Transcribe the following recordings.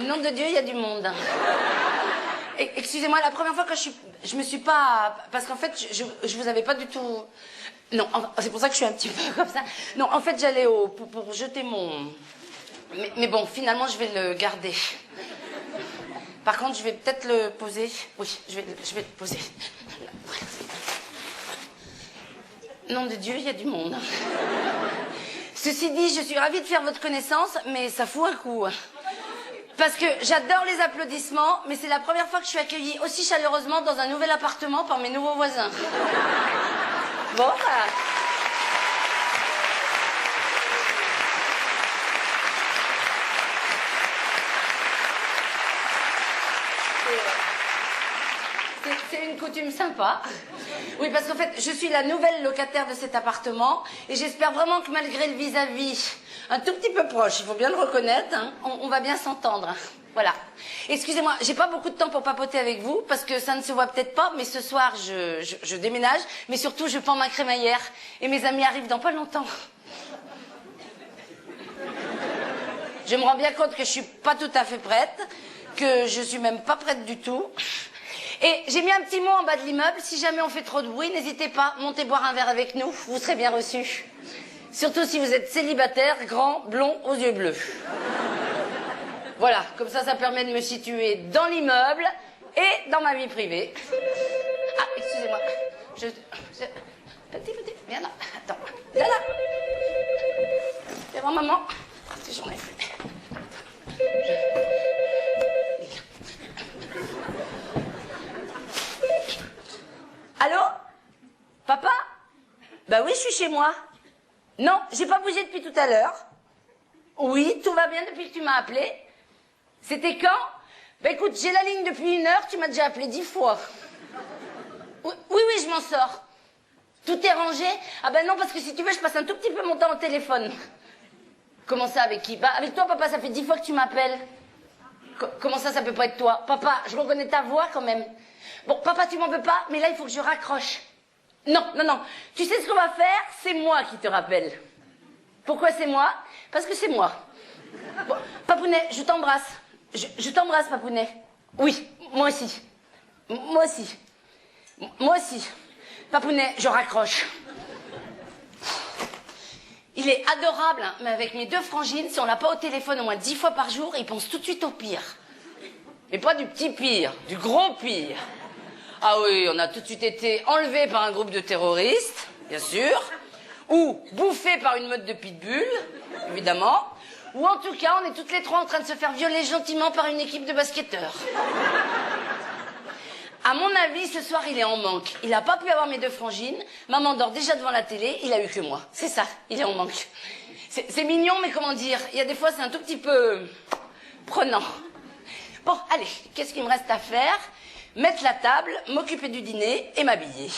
Nom de Dieu, il y a du monde. Excusez-moi, la première fois que je me suis pas... Parce qu'en fait, je vous avais pas du tout... Non, c'est pour ça que je suis un petit peu comme ça. Non, en fait, j'allais pour jeter mon... Mais bon, finalement, je vais le garder. Par contre, je vais peut-être le poser. Oui, je vais le poser. Nom de Dieu, il y a du monde. Ceci dit, je suis ravie de faire votre connaissance, mais ça fout un coup. Parce que j'adore les applaudissements, mais c'est la première fois que je suis accueillie aussi chaleureusement dans un nouvel appartement par mes nouveaux voisins. Bon, c'est une coutume sympa. Oui, parce qu'en fait, je suis la nouvelle locataire de cet appartement et j'espère vraiment que malgré le vis-à-vis un tout petit peu proche, il faut bien le reconnaître, hein, on va bien s'entendre. Voilà. Excusez-moi, j'ai pas beaucoup de temps pour papoter avec vous parce que ça ne se voit peut-être pas, mais ce soir, je déménage, mais surtout, je pends ma crémaillère et mes amis arrivent dans pas longtemps. Je me rends bien compte que je suis pas tout à fait prête, que je suis même pas prête du tout. Et j'ai mis un petit mot en bas de l'immeuble. Si jamais on fait trop de bruit, n'hésitez pas, montez boire un verre avec nous. Vous serez bien reçus. Surtout si vous êtes célibataire, grand, blond, aux yeux bleus. Voilà, comme ça permet de me situer dans l'immeuble et dans ma vie privée. Ah, excusez-moi. Petit, viens là. Attends. Viens là. Viens voir maman. Si j'en ai fait. Allô? Papa? Bah oui, je suis chez moi. Non, j'ai pas bougé depuis tout à l'heure. Oui, tout va bien depuis que tu m'as appelé. C'était quand? Bah écoute, j'ai la ligne depuis 1 heure, tu m'as déjà appelé 10 fois. Oui, je m'en sors. Tout est rangé? Ah ben non, parce que si tu veux, je passe un tout petit peu mon temps au téléphone. Comment ça, avec qui? Bah avec toi, papa, ça fait 10 fois que tu m'appelles. Comment ça peut pas être toi? Papa, je reconnais ta voix quand même. Bon, papa, tu m'en veux pas, mais là, il faut que je raccroche. Non. Tu sais ce qu'on va faire? C'est moi qui te rappelle. Pourquoi c'est moi? Parce que c'est moi. Bon, Papounet, je t'embrasse. Je t'embrasse, Papounet. Oui, moi aussi. Moi aussi. Papounet, je raccroche. Il est adorable, hein, mais avec mes 2 frangines, si on l'a pas au téléphone au moins 10 fois par jour, il pense tout de suite au pire. Mais pas du petit pire, du gros pire. Ah oui, on a tout de suite été enlevés par un groupe de terroristes, bien sûr, ou bouffés par une meute de pitbull, évidemment, ou en tout cas, on est toutes les 3 en train de se faire violer gentiment par une équipe de basketteurs. À mon avis, ce soir, il est en manque. Il n'a pas pu avoir mes 2 frangines. Maman dort déjà devant la télé. Il a eu que moi. C'est ça, il est en manque. C'est mignon, mais comment dire, il y a des fois, c'est un tout petit peu prenant. Bon, allez, qu'est-ce qu'il me reste à faire? Mettre la table, m'occuper du dîner et m'habiller.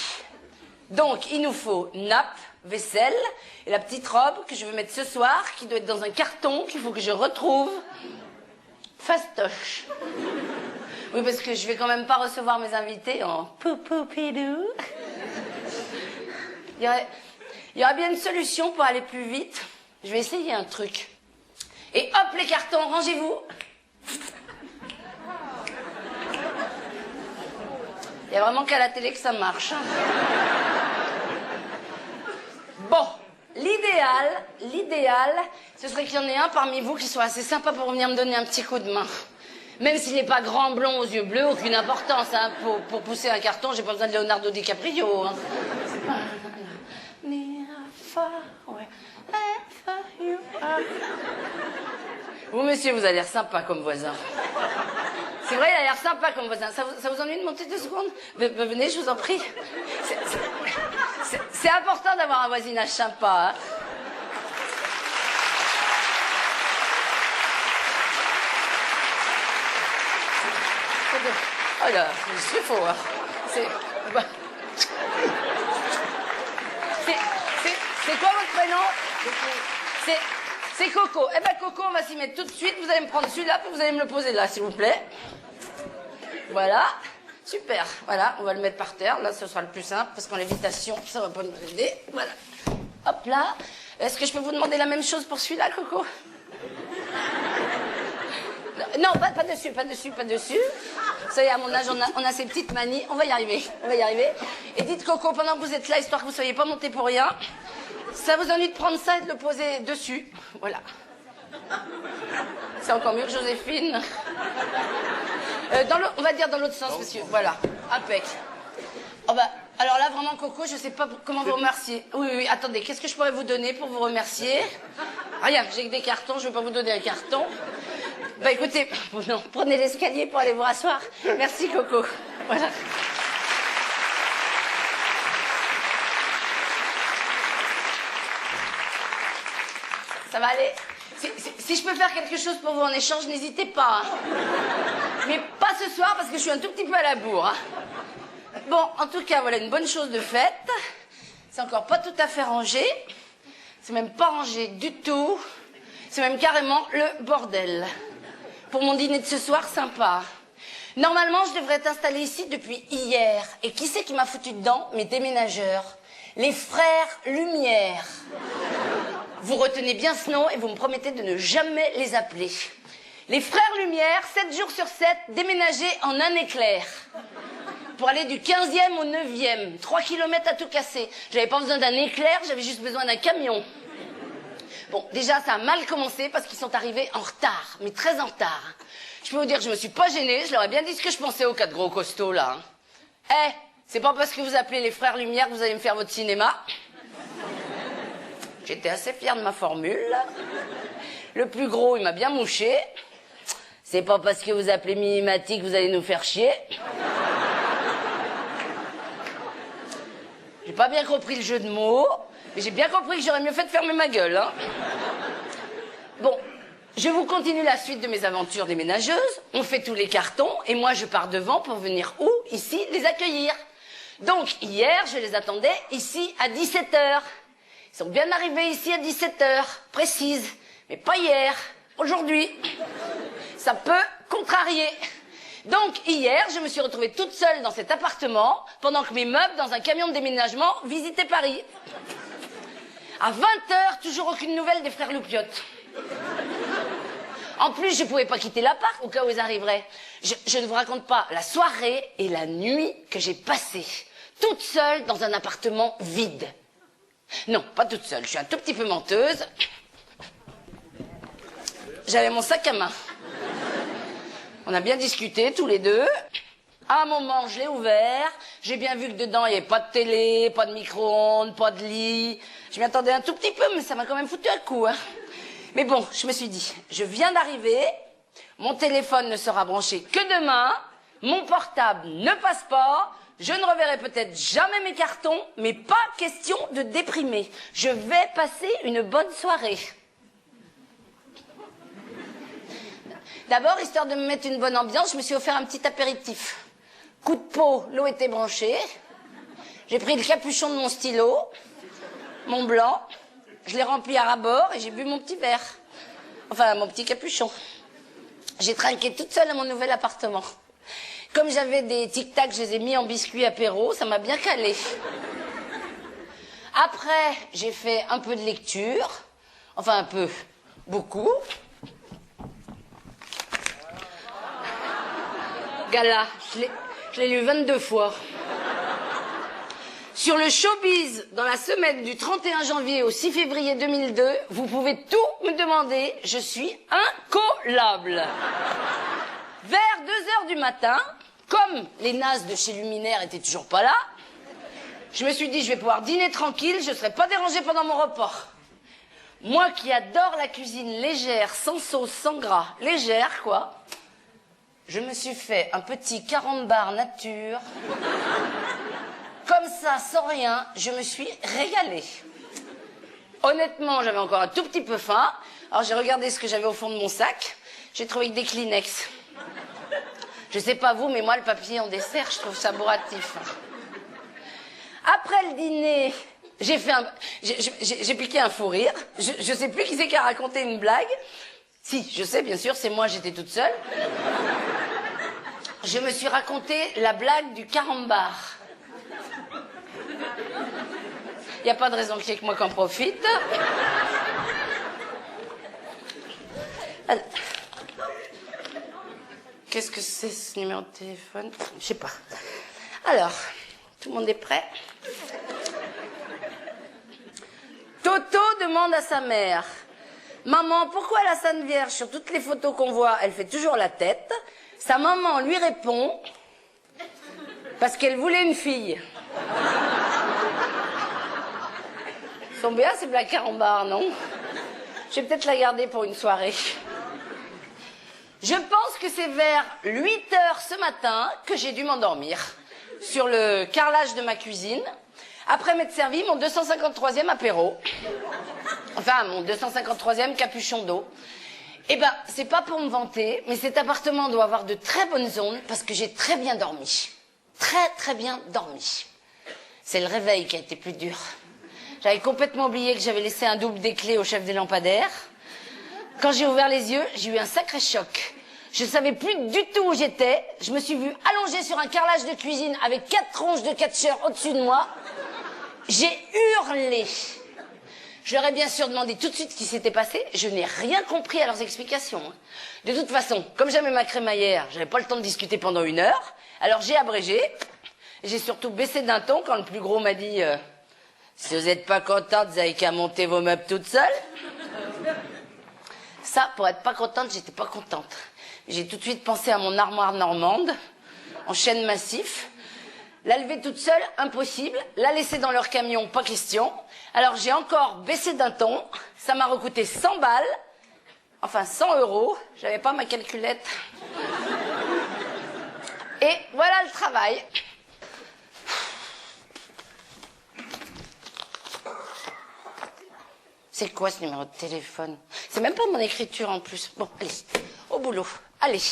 Donc, il nous faut nappe, vaisselle et la petite robe que je veux mettre ce soir, qui doit être dans un carton qu'il faut que je retrouve. Fastoche. Oui, parce que je vais quand même pas recevoir mes invités en poupoupidou. Il y aura bien une solution pour aller plus vite. Je vais essayer un truc. Et hop, les cartons, rangez-vous. Il y a vraiment qu'à la télé que ça marche. Bon, l'idéal, ce serait qu'il y en ait un parmi vous qui soit assez sympa pour venir me donner un petit coup de main. Même s'il n'est pas grand, blond, aux yeux bleus, aucune importance. Hein. Pour pousser un carton, j'ai pas besoin de Leonardo DiCaprio. Hein. Vous, monsieur, vous avez l'air sympa comme voisin. C'est vrai, il a l'air sympa comme voisin. Ça vous ennuie de monter 2 secondes? Venez, je vous en prie. C'est important d'avoir un voisinage sympa. Hein. Oh là, c'est faux. Hein. C'est quoi votre prénom? C'est Coco. Eh ben Coco, on va s'y mettre tout de suite. Vous allez me prendre celui-là, puis vous allez me le poser là, s'il vous plaît. Voilà. Super. Voilà, on va le mettre par terre. Là, ce sera le plus simple, parce qu'en lévitation, ça va pas nous aider. Voilà. Hop là. Est-ce que je peux vous demander la même chose pour celui-là, Coco? Non, pas dessus, pas dessus, pas dessus. Ça y est, à mon âge, on a ces petites manies. On va y arriver, on va y arriver. Et dites, Coco, pendant que vous êtes là, histoire que vous ne soyez pas monté pour rien, ça vous ennuie de prendre ça et de le poser dessus. Voilà. C'est encore mieux que Joséphine. On va dire dans l'autre sens, monsieur. Voilà, impec. Oh bah, alors là, vraiment, Coco, je ne sais pas comment vous remercier. Oui, attendez, qu'est-ce que je pourrais vous donner pour vous remercier? Rien, j'ai que des cartons, je ne vais pas vous donner un carton. Bah écoutez, non, prenez l'escalier pour aller vous rasseoir. Merci, Coco. Voilà. Ça va aller? Si je peux faire quelque chose pour vous en échange, n'hésitez pas. Hein. Mais pas ce soir, parce que je suis un tout petit peu à la bourre. Hein. Bon, en tout cas, voilà une bonne chose de faite. C'est encore pas tout à fait rangé. C'est même pas rangé du tout. C'est même carrément le bordel. Pour mon dîner de ce soir, sympa. Normalement, je devrais être installée ici depuis hier. Et qui c'est qui m'a foutu dedans? Mes déménageurs. Les frères Lumière. Vous retenez bien ce nom et vous me promettez de ne jamais les appeler. Les frères Lumière, 7 jours sur 7, déménagés en un éclair. Pour aller du 15e au 9e. 3 kilomètres à tout casser. J'avais pas besoin d'un éclair, j'avais juste besoin d'un camion. Bon, déjà, ça a mal commencé parce qu'ils sont arrivés en retard, mais très en retard. Je peux vous dire que je me suis pas gênée, je leur ai bien dit ce que je pensais aux 4 gros costauds, là. Eh, c'est pas parce que vous appelez les frères Lumière que vous allez me faire votre cinéma. J'étais assez fière de ma formule. Le plus gros, il m'a bien mouché. C'est pas parce que vous appelez Minimatique que vous allez nous faire chier. J'ai pas bien compris le jeu de mots, mais j'ai bien compris que j'aurais mieux fait de fermer ma gueule. Hein. Bon, je vous continue la suite de mes aventures déménageuses. On fait tous les cartons et moi je pars devant pour venir où? Ici, les accueillir. Donc hier, je les attendais ici à 17h. Ils sont bien arrivés ici à 17h, précise, mais pas hier, aujourd'hui. Ça peut contrarier. Donc hier, je me suis retrouvée toute seule dans cet appartement pendant que mes meubles dans un camion de déménagement visitaient Paris. À 20h, toujours aucune nouvelle des frères Loupiotte. En plus, je pouvais pas quitter l'appart au cas où ils arriveraient. Je ne vous raconte pas la soirée et la nuit que j'ai passée, toute seule dans un appartement vide. Non, pas toute seule, je suis un tout petit peu menteuse. J'avais mon sac à main. On a bien discuté, tous les deux. À un moment, je l'ai ouvert. J'ai bien vu que dedans, il n'y avait pas de télé, pas de micro-ondes, pas de lit. Je m'y attendais un tout petit peu, mais ça m'a quand même foutu un coup. Hein. Mais bon, je me suis dit, je viens d'arriver. Mon téléphone ne sera branché que demain. Mon portable ne passe pas. Je ne reverrai peut-être jamais mes cartons, mais pas question de déprimer. Je vais passer une bonne soirée. D'abord, histoire de me mettre une bonne ambiance, je me suis offert un petit apéritif. Coup de peau, l'eau était branchée. J'ai pris le capuchon de mon stylo, mon blanc. Je l'ai rempli à ras-bord et j'ai bu mon petit verre. Enfin, mon petit capuchon. J'ai trinqué toute seule à mon nouvel appartement. Comme j'avais des tic-tac, je les ai mis en biscuit apéro, ça m'a bien calé. Après, j'ai fait un peu de lecture. Enfin, un peu. Beaucoup. Gala, je l'ai lu 22 fois. Sur le showbiz, dans la semaine du 31 janvier au 6 février 2002, vous pouvez tout me demander, je suis incollable. Vers 2h du matin, comme les nazes de chez Luminaire étaient toujours pas là, je me suis dit, je vais pouvoir dîner tranquille, je ne serai pas dérangée pendant mon repas. Moi qui adore la cuisine légère, sans sauce, sans gras, légère quoi, je me suis fait un petit carambar nature. Comme ça, sans rien, je me suis régalée. Honnêtement, j'avais encore un tout petit peu faim. Alors j'ai regardé ce que j'avais au fond de mon sac. J'ai trouvé que des Kleenex. Je sais pas vous, mais moi, le papier en dessert, je trouve ça bourratif. Après le dîner, j'ai piqué un fou rire. Je sais plus qui c'est qui a raconté une blague. Si, je sais, bien sûr, c'est moi, j'étais toute seule. Je me suis raconté la blague du carambar. Il n'y a pas de raison qu'il y ait que moi qui en profite. Qu'est-ce que c'est ce numéro de téléphone? Je sais pas. Alors, tout le monde est prêt? Toto demande à sa mère: maman, pourquoi la Sainte Vierge, sur toutes les photos qu'on voit, elle fait toujours la tête? Sa maman lui répond: parce qu'elle voulait une fille. Son bien, c'est Black Carambar, non? Je vais peut-être la garder pour une soirée. Je pense que c'est vers 8 heures ce matin que j'ai dû m'endormir sur le carrelage de ma cuisine, après m'être servi mon 253e apéro. Enfin, mon 253e capuchon d'eau. Eh ben, c'est pas pour me vanter, mais cet appartement doit avoir de très bonnes ondes parce que j'ai très bien dormi. Très, très bien dormi. C'est le réveil qui a été plus dur. J'avais complètement oublié que j'avais laissé un double des clés au chef des lampadaires. Quand j'ai ouvert les yeux, j'ai eu un sacré choc. Je savais plus du tout où j'étais. Je me suis vue allongée sur un carrelage de cuisine avec 4 tronches de catcheur au-dessus de moi. J'ai hurlé. Je leur ai bien sûr demandé tout de suite ce qui s'était passé. Je n'ai rien compris à leurs explications. De toute façon, comme j'avais ma crémaillère, j'avais pas le temps de discuter pendant 1 heure. Alors j'ai abrégé. J'ai surtout baissé d'un ton quand le plus gros m'a dit si vous n'êtes pas contente, vous avez qu'à monter vos meubles toute seule. Ça, pour être pas contente, j'étais pas contente. J'ai tout de suite pensé à mon armoire normande, en chêne massif. La lever toute seule, impossible. La laisser dans leur camion, pas question. Alors j'ai encore baissé d'un ton. Ça m'a recouté 100 balles. Enfin, 100 €. J'avais pas ma calculette. Et voilà le travail. C'est quoi ce numéro de téléphone? C'est même pas mon écriture en plus. Bon, allez, au boulot. Allez,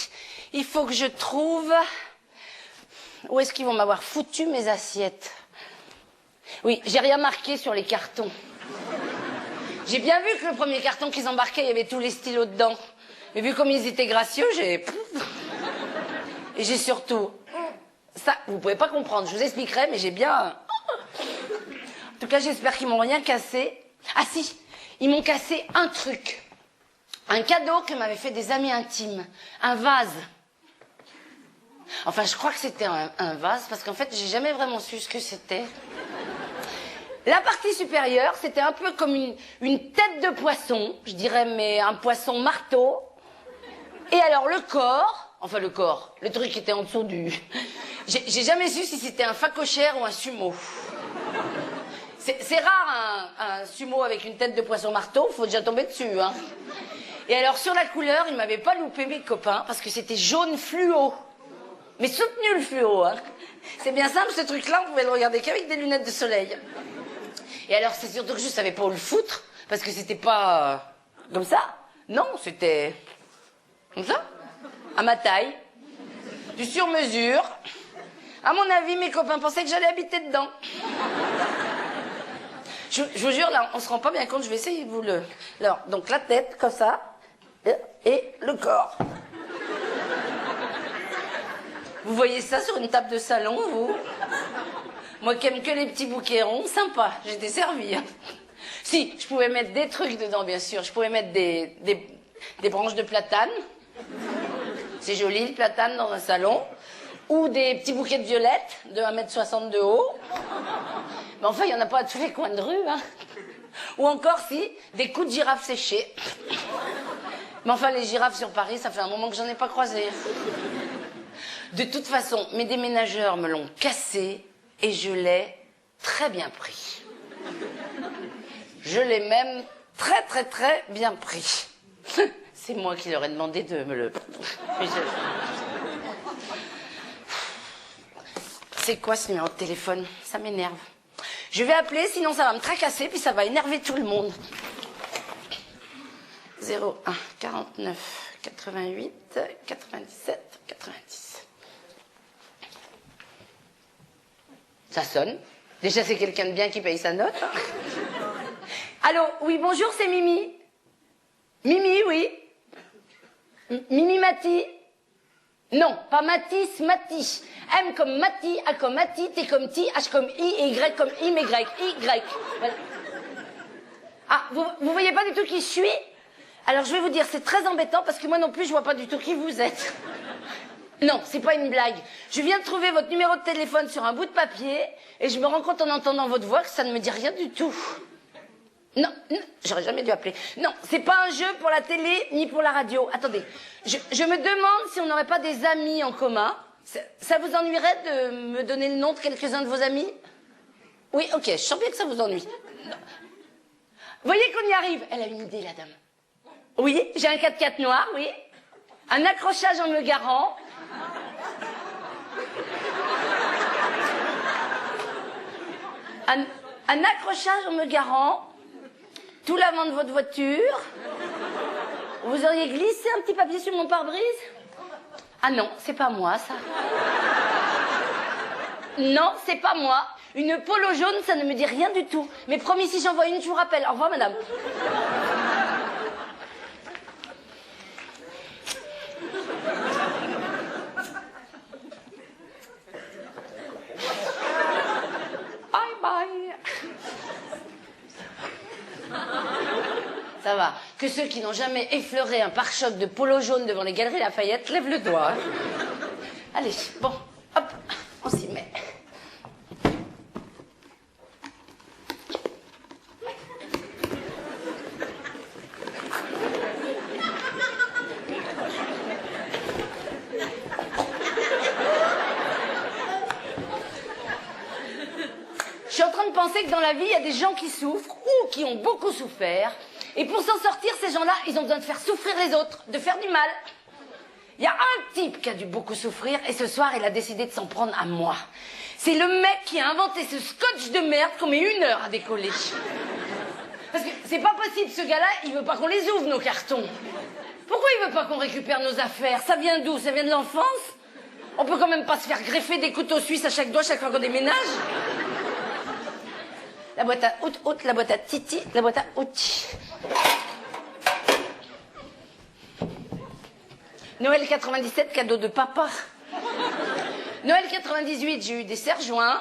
il faut que je trouve... Où est-ce qu'ils vont m'avoir foutu mes assiettes? Oui, j'ai rien marqué sur les cartons. J'ai bien vu que le premier carton qu'ils embarquaient, il y avait tous les stylos dedans. Mais vu comme ils étaient gracieux, j'ai... Et j'ai surtout... Ça, vous pouvez pas comprendre, je vous expliquerai, mais j'ai bien... En tout cas, j'espère qu'ils m'ont rien cassé. Ah si, ils m'ont cassé un truc. Un cadeau que m'avaient fait des amis intimes. Un vase. Enfin, je crois que c'était un vase, parce qu'en fait, j'ai jamais vraiment su ce que c'était. La partie supérieure, c'était un peu comme une tête de poisson, je dirais, mais un poisson marteau. Et alors, le corps, enfin le corps, le truc qui était en dessous du... J'ai jamais su si c'était un phacochère ou un sumo. C'est rare, un sumo avec une tête de poisson marteau, faut déjà tomber dessus, hein. Et alors, sur la couleur, ils m'avaient pas loupé mes copains, parce que c'était jaune fluo. Mais soutenu le fluo, hein. C'est bien simple, ce truc-là, on pouvait le regarder qu'avec des lunettes de soleil. Et alors, c'est surtout que je savais pas où le foutre, parce que c'était pas comme ça. Non, c'était comme ça, à ma taille, du sur-mesure. À mon avis, mes copains pensaient que j'allais habiter dedans. Je vous jure, là, on se rend pas bien compte, je vais essayer de vous le... Alors, donc la tête, comme ça, et le corps. Vous voyez ça sur une table de salon, vous? Moi qui aime que les petits bouquets ronds, sympa, j'étais servie. Hein. Si, je pouvais mettre des trucs dedans, bien sûr. Je pouvais mettre des branches de platane. C'est joli, le platane, dans un salon. Ou des petits bouquets de violettes, de 1,60 m de haut. Mais enfin, il n'y en a pas à tous les coins de rue. Hein. Ou encore, si, des coups de girafe séchés. Mais enfin, les girafes sur Paris, ça fait un moment que j'en ai pas croisé. De toute façon, mes déménageurs me l'ont cassé et je l'ai très bien pris. Je l'ai même très, très, très bien pris. C'est moi qui leur ai demandé de me le... C'est quoi ce numéro de téléphone? Ça m'énerve. Je vais appeler, sinon ça va me tracasser, puis ça va énerver tout le monde. 01 49 88 97 90. Ça sonne. Déjà, c'est quelqu'un de bien qui paye sa note. Hein. Allô, oui, bonjour, c'est Mimi. Mimi, oui. Mimi Mati. Non, pas Matisse, Mati. M comme Mati, A comme Mati, T comme T, H comme I, et Y comme I, mais Y. Voilà. Ah, vous voyez pas du tout qui je suis? Alors, je vais vous dire, c'est très embêtant parce que moi non plus, je vois pas du tout qui vous êtes. Non, c'est pas une blague. Je viens de trouver votre numéro de téléphone sur un bout de papier et je me rends compte en entendant votre voix que ça ne me dit rien du tout. Non, j'aurais jamais dû appeler. Non, c'est pas un jeu pour la télé ni pour la radio. Attendez, je me demande si on n'aurait pas des amis en commun. Ça vous ennuierait de me donner le nom de quelques-uns de vos amis? Oui, ok, je sens bien que ça vous ennuie. Non. Voyez qu'on y arrive. Elle a une idée, la dame. Oui, j'ai un 4x4 noir, oui. Un accrochage en me garant. Un accrochage en me garant. Tout l'avant de votre voiture. Vous auriez glissé un petit papier sur mon pare-brise? Ah non, c'est pas moi, ça. Non, c'est pas moi. Une polo jaune, ça ne me dit rien du tout. Mais promis, si j'en vois une, je vous rappelle. Au revoir, madame. Bye bye. Ça va. Que ceux qui n'ont jamais effleuré un pare-choc de polo jaune devant les Galeries Lafayette lèvent le doigt. Allez, bon, hop, on s'y met. Je suis en train de penser que dans la vie, il y a des gens qui souffrent ou qui ont beaucoup souffert. Et pour s'en sortir, ces gens-là, ils ont besoin de faire souffrir les autres, de faire du mal. Il y a un type qui a dû beaucoup souffrir et ce soir, il a décidé de s'en prendre à moi. C'est le mec qui a inventé ce scotch de merde qu'on met 1 heure à décoller. Parce que c'est pas possible, ce gars-là, il veut pas qu'on les ouvre, nos cartons. Pourquoi il veut pas qu'on récupère nos affaires? Ça vient d'où? Ça vient de l'enfance? On peut quand même pas se faire greffer des couteaux suisses à chaque doigt chaque fois qu'on déménage. La boîte à out, la boîte à titi, la boîte à outils. Noël 97, cadeau de papa. Noël 98, j'ai eu des serre-joints.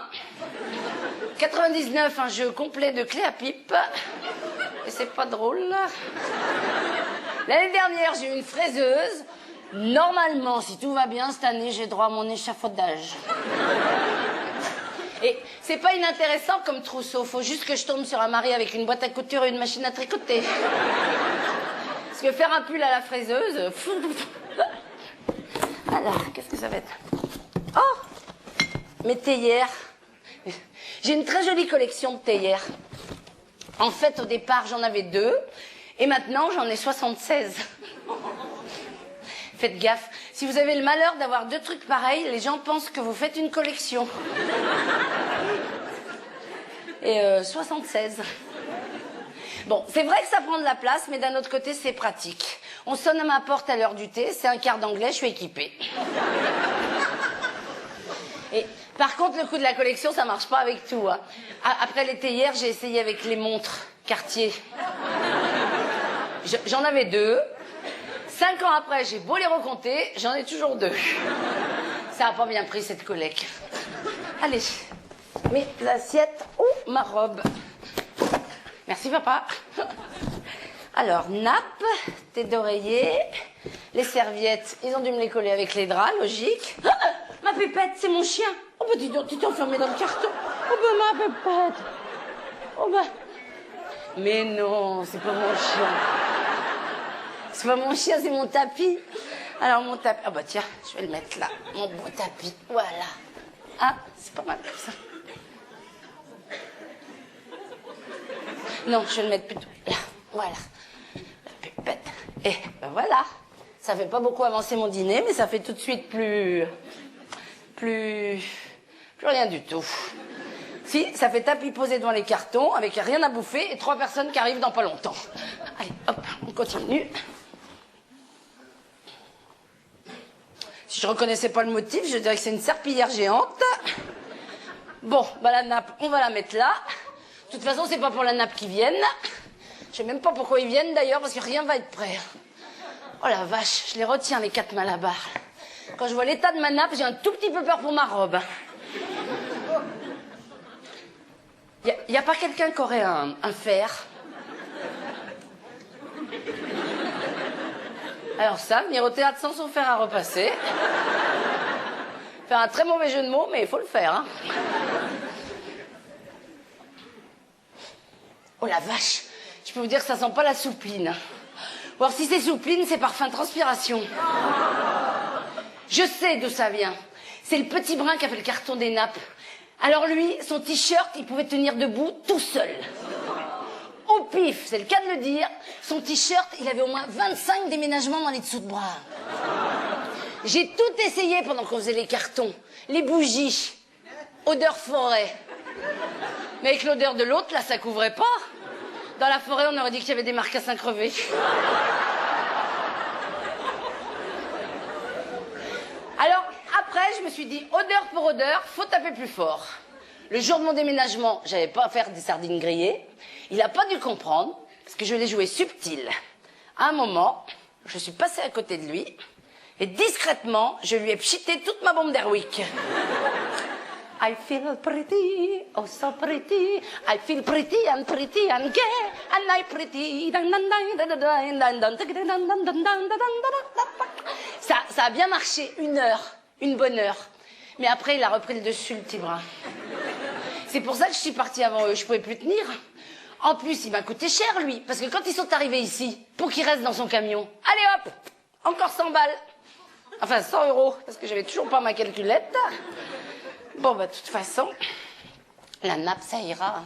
99, un jeu complet de clés à pipe. Et c'est pas drôle. L'année dernière, j'ai eu une fraiseuse. Normalement, si tout va bien, cette année, j'ai droit à mon échafaudage. Et c'est pas inintéressant comme trousseau. Faut juste que je tombe sur un mari avec une boîte à couture et une machine à tricoter. Parce que faire un pull à la fraiseuse... Alors, qu'est-ce que ça va être? Oh! Mes théières. J'ai une très jolie collection de théières. En fait, au départ, j'en avais 2. Et maintenant, j'en ai 76. Faites gaffe. Si vous avez le malheur d'avoir 2 trucs pareils, les gens pensent que vous faites une collection. Et 76. Bon, c'est vrai que ça prend de la place, mais d'un autre côté, c'est pratique. On sonne à ma porte à l'heure du thé, c'est un quart d'anglais, je suis équipée. Et par contre, le coup de la collection, ça marche pas avec tout. Hein. Après les théières, j'ai essayé avec les montres Cartier. J'en avais 2. 5 ans après, j'ai beau les recompter, j'en ai toujours 2. Ça a pas bien pris, cette collecte. Allez, mes assiettes ou ma robe. Merci, papa. Alors, nappe, tête d'oreiller, les serviettes, ils ont dû me les coller avec les draps, logique. Ah, ma pépette, c'est mon chien. Oh, bah, dis donc, tu t'es enfermée dans le carton. Oh, bah, ma pépette. Oh, bah. Mais non, c'est pas mon chien. C'est pas mon chien, c'est mon tapis. Alors, mon tapis... Ah, bah, tiens, je vais le mettre là. Mon beau tapis. Voilà. Ah, c'est pas mal comme ça. Non, je vais le mettre plutôt là. Voilà. La pépette. Et ben voilà. Ça fait pas beaucoup avancer mon dîner, mais ça fait tout de suite plus Plus rien du tout. Si, ça fait tapis posé devant les cartons, avec rien à bouffer, et 3 personnes qui arrivent dans pas longtemps. Allez, hop, on continue. Si je reconnaissais pas le motif, je dirais que c'est une serpillière géante. Bon, bah la nappe, on va la mettre là. De toute façon, c'est pas pour la nappe qu'ils viennent. Je sais même pas pourquoi ils viennent d'ailleurs, parce que rien va être prêt. Oh la vache, je les retiens les 4 malabars. Quand je vois l'état de ma nappe, j'ai un tout petit peu peur pour ma robe. Y a pas quelqu'un qui aurait un fer? Alors ça, venir au théâtre sans son fer à repasser. Faire un très mauvais jeu de mots, mais il faut le faire, hein. Oh la vache, je peux vous dire que ça sent pas la soupline. Ou alors si c'est soupline, c'est parfum transpiration. Je sais d'où ça vient. C'est le petit brin qui a fait le carton des nappes. Alors lui, son t-shirt, il pouvait tenir debout tout seul. Au pif, c'est le cas de le dire, son t-shirt, il avait au moins 25 déménagements dans les dessous de bras. J'ai tout essayé pendant qu'on faisait les cartons. Les bougies, odeur forêt. Mais avec l'odeur de l'autre, là, ça couvrait pas. Dans la forêt, on aurait dit qu'il y avait des marcassins crevés. Alors, après, je me suis dit, odeur pour odeur, faut taper plus fort. Le jour de mon déménagement, j'avais pas à faire des sardines grillées. Il a pas dû comprendre, parce que je l'ai joué subtil. À un moment, je suis passée à côté de lui, et discrètement, je lui ai pchité toute ma bombe d'Airwick. I feel pretty, oh so pretty. I feel pretty and gay, and I pretty. Ça a bien marché, 1 heure, une bonne heure. Mais après, il a repris le dessus, le petit bras. C'est pour ça que je suis partie avant eux, je pouvais plus tenir. En plus, il m'a coûté cher, lui, parce que quand ils sont arrivés ici, pour qu'il reste dans son camion, allez hop, encore 100 balles. Enfin, 100 €, parce que j'avais toujours pas ma calculette. Bon, bah, de toute façon, la nappe, ça ira.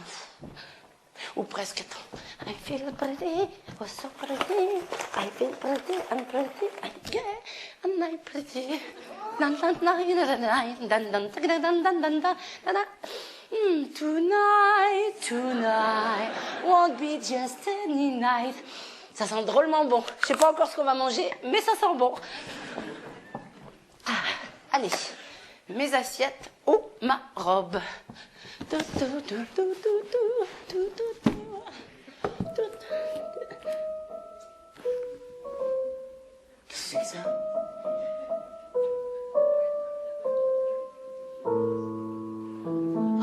Ou presque, attends. I feel pretty, oh so pretty. I feel pretty, I'm pretty, I'm gay, and I'm pretty. Tonight won't be just any night. Ça sent drôlement bon. Je sais pas encore ce qu'on va manger, mais ça sent bon. Ah, allez, mes assiettes ou ma robe. Qu'est-ce que c'est que ça?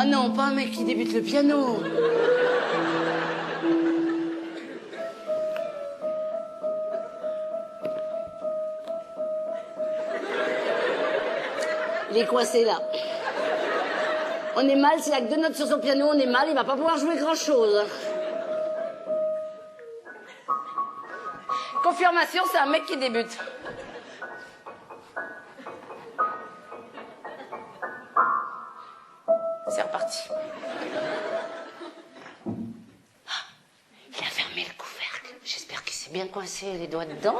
Ah non, pas un mec qui débute le piano. Il est coincé là. On est mal, s'il a que 2 notes sur son piano, on est mal, il va pas pouvoir jouer grand-chose. Confirmation, c'est un mec qui débute. C'est reparti. Il a fermé le couvercle. J'espère qu'il s'est bien coincé les doigts dedans.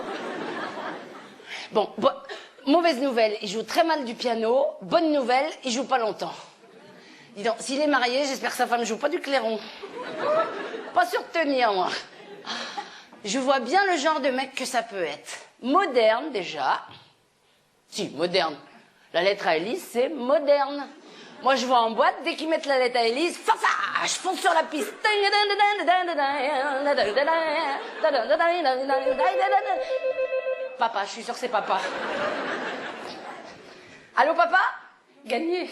Bon, mauvaise nouvelle, il joue très mal du piano. Bonne nouvelle, il joue pas longtemps. Dis donc, s'il est marié, j'espère que sa femme joue pas du clairon. Pas sûr de tenir, moi. Je vois bien le genre de mec que ça peut être. Moderne, déjà. Si, moderne. La lettre à Élise, c'est moderne. Moi, je vois en boîte, dès qu'ils mettent la lettre à Élise, je fonce sur la piste. Papa, je suis sûre que c'est papa. Allô, papa? Gagné.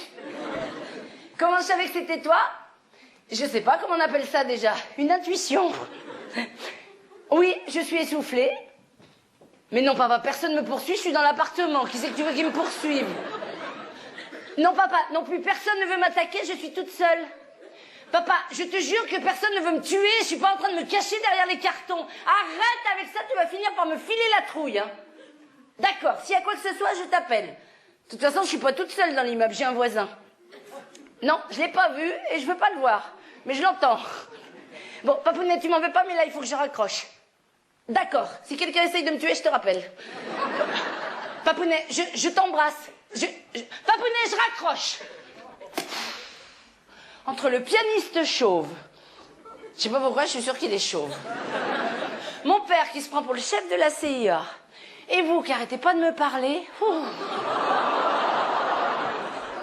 Comment je savais que c'était toi? Je sais pas comment on appelle ça déjà. Une intuition. Oui, je suis essoufflée. Mais non, papa, personne me poursuit, je suis dans l'appartement. Qui c'est que tu veux qu'il me poursuive? Non, papa, non plus, personne ne veut m'attaquer, je suis toute seule. Papa, je te jure que personne ne veut me tuer, je suis pas en train de me cacher derrière les cartons. Arrête avec ça, tu vas finir par me filer la trouille, hein. D'accord, s'il y a quoi que ce soit, je t'appelle. De toute façon, je suis pas toute seule dans l'immeuble, j'ai un voisin. Non, je l'ai pas vu et je veux pas le voir. Mais je l'entends. Bon, Papounet, tu m'en veux pas, mais là, il faut que je raccroche. D'accord, si quelqu'un essaye de me tuer, je te rappelle. Papounet, je t'embrasse. Papounet, je raccroche. entre le pianiste chauve, je sais pas pourquoi, je suis sûre qu'il est chauve, mon père qui se prend pour le chef de la CIA, et vous qui arrêtez pas de me parler,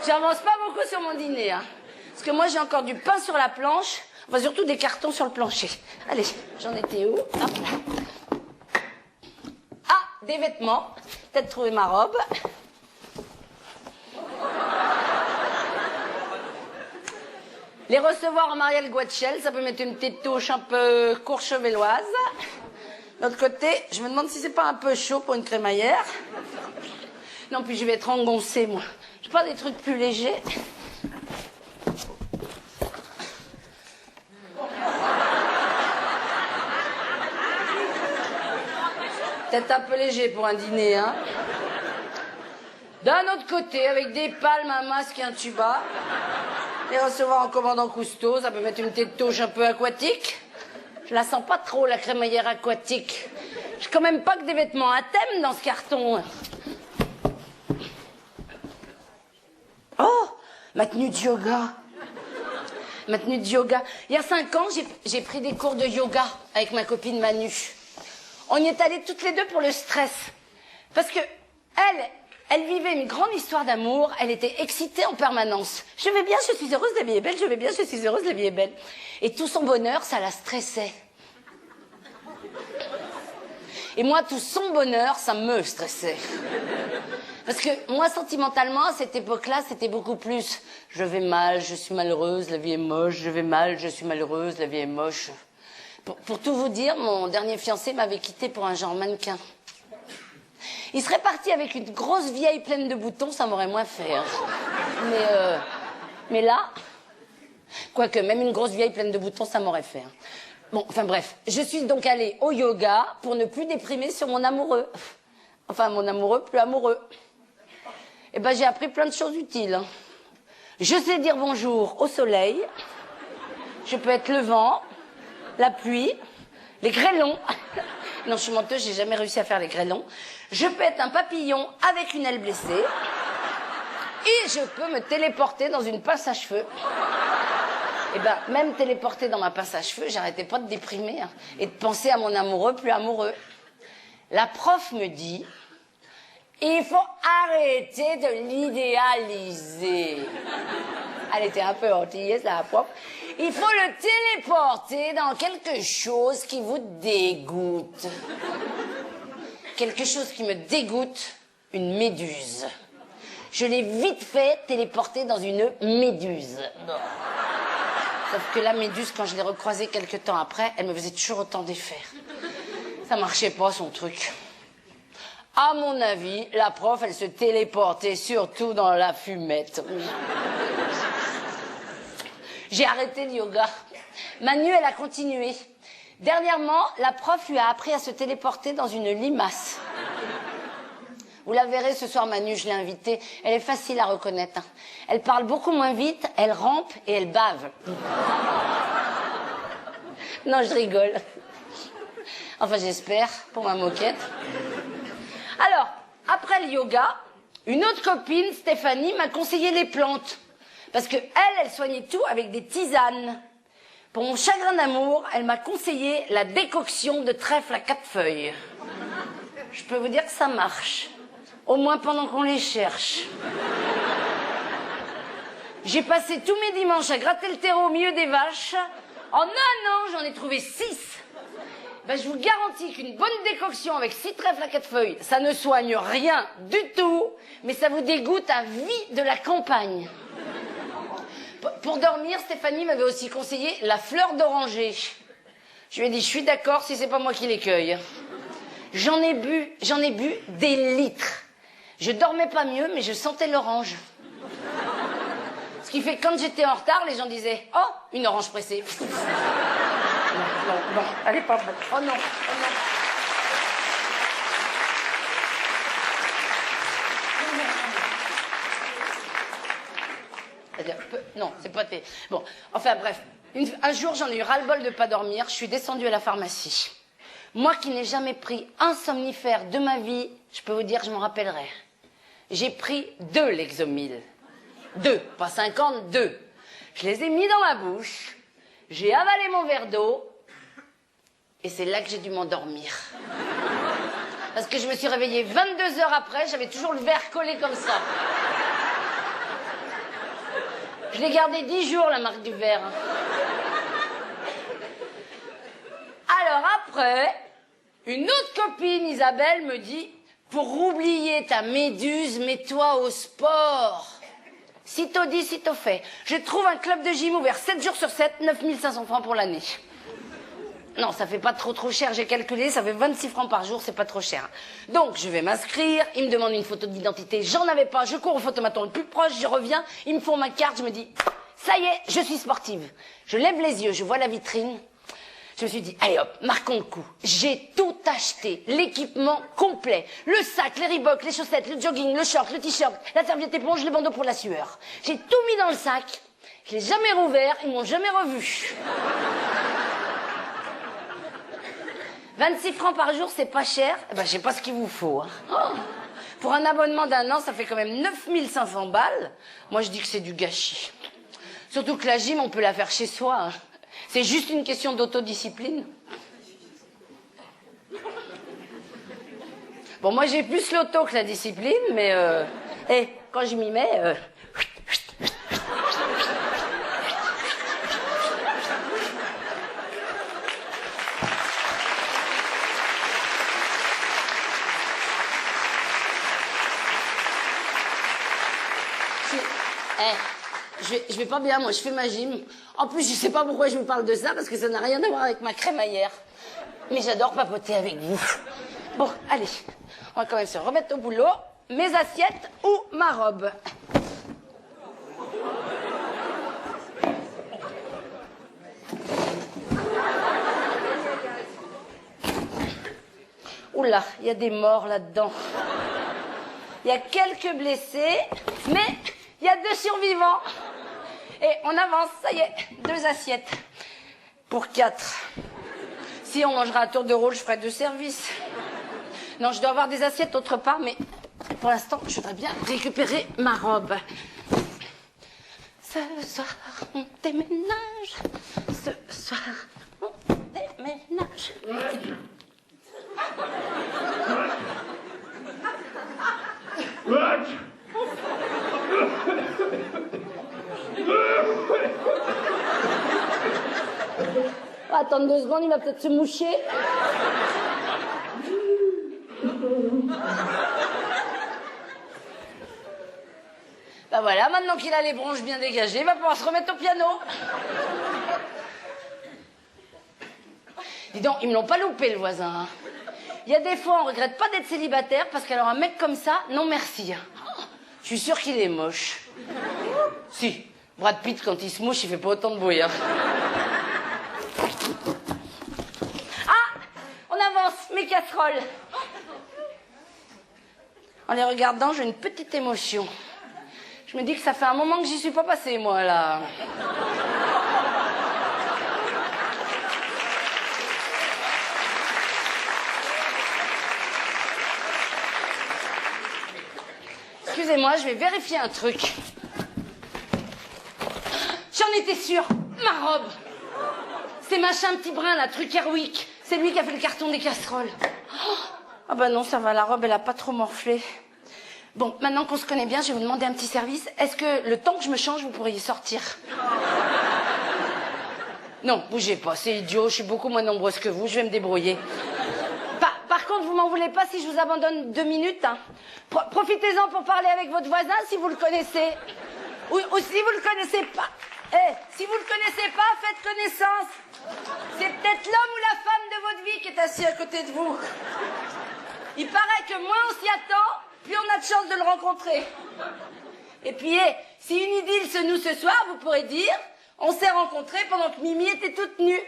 j'avance pas beaucoup sur mon dîner, hein. Parce que moi j'ai encore du pain sur la planche, enfin surtout des cartons sur le plancher. Allez, j'en étais où? Hop là. Ah, des vêtements, peut-être trouver ma robe. Les recevoir en Marielle Guachel, ça peut mettre une petite touche un peu courchevelloise. De l'autre côté, je me demande si c'est pas un peu chaud pour une crémaillère. Non, puis je vais être engoncée, moi. Je pas des trucs plus légers. Peut-être un peu léger pour un dîner, hein. D'un autre côté, avec des palmes, un masque et un tuba. Les recevoir en commandant Cousteau, ça peut mettre une petite touche un peu aquatique. Je la sens pas trop, la crémaillère aquatique. J'ai quand même pas que des vêtements à thème dans ce carton. Oh, ma tenue de yoga. Ma tenue de yoga. Il y a 5 ans, j'ai pris des cours de yoga avec ma copine Manu. On y est allés toutes les deux pour le stress. Parce que elle vivait une grande histoire d'amour, elle était excitée en permanence. Je vais bien, je suis heureuse, la vie est belle, je vais bien, je suis heureuse, la vie est belle. Et tout son bonheur, ça la stressait. Et moi, tout son bonheur, ça me stressait. Parce que moi, sentimentalement, à cette époque-là, c'était beaucoup plus. Je vais mal, je suis malheureuse, la vie est moche, je vais mal, je suis malheureuse, la vie est moche. Pour tout vous dire, mon dernier fiancé m'avait quitté pour un genre mannequin. Il serait parti avec une grosse vieille pleine de boutons, ça m'aurait moins fait. Hein. Mais là, quoique même une grosse vieille pleine de boutons, ça m'aurait fait. Hein. Bon, enfin bref, je suis donc allée au yoga pour ne plus déprimer sur mon amoureux. Enfin, mon amoureux plus amoureux. Eh ben, j'ai appris plein de choses utiles. Hein. Je sais dire bonjour au soleil. Je peux être le vent, la pluie, les grêlons. Non, je suis menteuse, j'ai jamais réussi à faire les grêlons. Je peux être un papillon avec une aile blessée. Et je peux me téléporter dans une pince à cheveux. Et ben, même téléporter dans ma pince à cheveux, j'arrêtais pas de déprimer hein, et de penser à mon amoureux plus amoureux. La prof me dit, il faut arrêter de l'idéaliser. Elle était un peu antillaise, la prof. Il faut le téléporter dans quelque chose qui vous dégoûte. Quelque chose qui me dégoûte, une méduse. Je l'ai vite fait téléporter dans une méduse. Sauf que la méduse, quand je l'ai recroisée quelques temps après, elle me faisait toujours autant d'effets. Ça marchait pas, son truc. À mon avis, la prof, elle se téléportait surtout dans la fumette. J'ai arrêté le yoga. Manu, elle a continué. Dernièrement, la prof lui a appris à se téléporter dans une limace. Vous la verrez ce soir, Manu, je l'ai invitée. Elle est facile à reconnaître. Hein. Elle parle beaucoup moins vite, elle rampe et elle bave. Non, je rigole. Enfin, j'espère, pour ma moquette. Alors, après le yoga, une autre copine, Stéphanie, m'a conseillé les plantes. Parce que elle soignait tout avec des tisanes. Pour mon chagrin d'amour, elle m'a conseillé la décoction de trèfle à 4 feuilles. Je peux vous dire que ça marche. Au moins pendant qu'on les cherche. J'ai passé tous mes dimanches à gratter le terreau au milieu des vaches. En un an, j'en ai trouvé 6. Ben, je vous garantis qu'une bonne décoction avec 6 trèfles à 4 feuilles, ça ne soigne rien du tout, mais ça vous dégoûte à vie de la campagne. Pour dormir, Stéphanie m'avait aussi conseillé la fleur d'oranger. Je lui ai dit, je suis d'accord si c'est pas moi qui les cueille. J'en ai bu des litres. Je dormais pas mieux, mais je sentais l'orange. Ce qui fait que quand j'étais en retard, les gens disaient, oh, une orange pressée. Non, elle est pas bonne. Oh non, oh non. Non, c'est pas... Bon, enfin bref. Un jour, j'en ai eu ras-le-bol de pas dormir. Je suis descendue à la pharmacie. Moi qui n'ai jamais pris un somnifère de ma vie, je peux vous dire, je m'en rappellerai. J'ai pris 2 Lexomil. 2, pas 50, 2. Je les ai mis dans ma bouche, j'ai avalé mon verre d'eau, et c'est là que j'ai dû m'endormir. Parce que je me suis réveillée 22 heures après, j'avais toujours le verre collé comme ça. Je l'ai gardé 10 jours, la marque du verre. Alors après, une autre copine, Isabelle, me dit, pour oublier ta méduse, mets-toi au sport. Sitôt dit, sitôt fait. Je trouve un club de gym ouvert 7 jours sur 7, 9500 francs pour l'année. Non, ça fait pas trop cher, j'ai calculé, ça fait 26 francs par jour, c'est pas trop cher. Donc, je vais m'inscrire, ils me demandent une photo d'identité, j'en avais pas, je cours au photomaton le plus proche, je reviens, ils me font ma carte, je me dis, ça y est, je suis sportive. Je lève les yeux, je vois la vitrine, je me suis dit, allez hop, marquons le coup. J'ai tout acheté, l'équipement complet, le sac, les Reebok, les chaussettes, le jogging, le short, le t-shirt, la serviette éponge, les bandeaux pour la sueur. J'ai tout mis dans le sac, je l'ai jamais rouvert, ils m'ont jamais revu. 26 francs par jour, c'est pas cher. Eh ben, je sais pas ce qu'il vous faut. Hein. Oh, pour un abonnement d'1 an, ça fait quand même 9500 balles. Moi, je dis que c'est du gâchis. Surtout que la gym, on peut la faire chez soi. Hein. C'est juste une question d'autodiscipline. Bon, moi, j'ai plus l'auto que la discipline, mais... quand je m'y mets... je vais pas bien, moi, je fais ma gym. En plus, je sais pas pourquoi je vous parle de ça, parce que ça n'a rien à voir avec ma crémaillère. Mais j'adore papoter avec vous. Bon, allez, on va quand même se remettre au boulot. Mes assiettes ou ma robe? Oula, il y a des morts là-dedans. Il y a quelques blessés, mais il y a 2 survivants. Et on avance, ça y est, 2 assiettes. Pour 4. Si on mangera à tour de rôle, je ferai 2 services. Non, je dois avoir des assiettes autre part, mais pour l'instant, je voudrais bien récupérer ma robe. Ce soir, on déménage. Ce soir, on déménage. Attends 2 secondes, il va peut-être se moucher. Bah voilà, maintenant qu'il a les bronches bien dégagées, il va pouvoir se remettre au piano. Dis donc, ils me l'ont pas loupé, le voisin. Il y a des fois, on regrette pas d'être célibataire, parce qu'alors un mec comme ça, non merci. Je suis sûre qu'il est moche. Si, Brad Pitt, quand il se mouche, il fait pas autant de bruit. Hein. Ah, on avance, mes casseroles. En les regardant, j'ai une petite émotion. Je me dis que ça fait un moment que j'y suis pas passée, moi, là. Excusez-moi, je vais vérifier un truc. J'en étais sûre, ma robe. C'est machin petit brin, là, truc Airwick. C'est lui qui a fait le carton des casseroles. Ah bah non, ça va, la robe, elle a pas trop morflé. Bon, maintenant qu'on se connaît bien, je vais vous demander un petit service. Est-ce que le temps que je me change, vous pourriez sortir? Non, bougez pas, c'est idiot, je suis beaucoup moins nombreuse que vous, je vais me débrouiller. Par contre, vous m'en voulez pas si je vous abandonne 2 minutes, hein. Profitez-en pour parler avec votre voisin si vous le connaissez. Ou si vous le connaissez pas. Si vous le connaissez pas, faites connaissance. C'est peut-être l'homme ou la femme de votre vie qui est assis à côté de vous. Il paraît que moins on s'y attend, plus on a de chance de le rencontrer. Et puis, si une idylle se noue ce soir, vous pourrez dire, on s'est rencontrés pendant que Mimi était toute nue.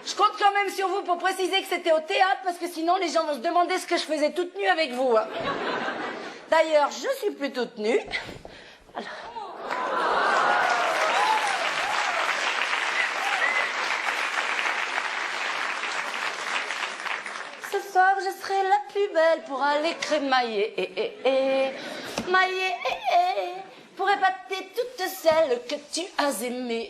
Je compte quand même sur vous pour préciser que c'était au théâtre, parce que sinon les gens vont se demander ce que je faisais toute nue avec vous. Hein. D'ailleurs, je suis plus toute nue. Alors... Ce soir, je serai la plus belle pour aller crémailler. Mailler, pour pourrais pas t'aimer toutes celles que tu as aimées.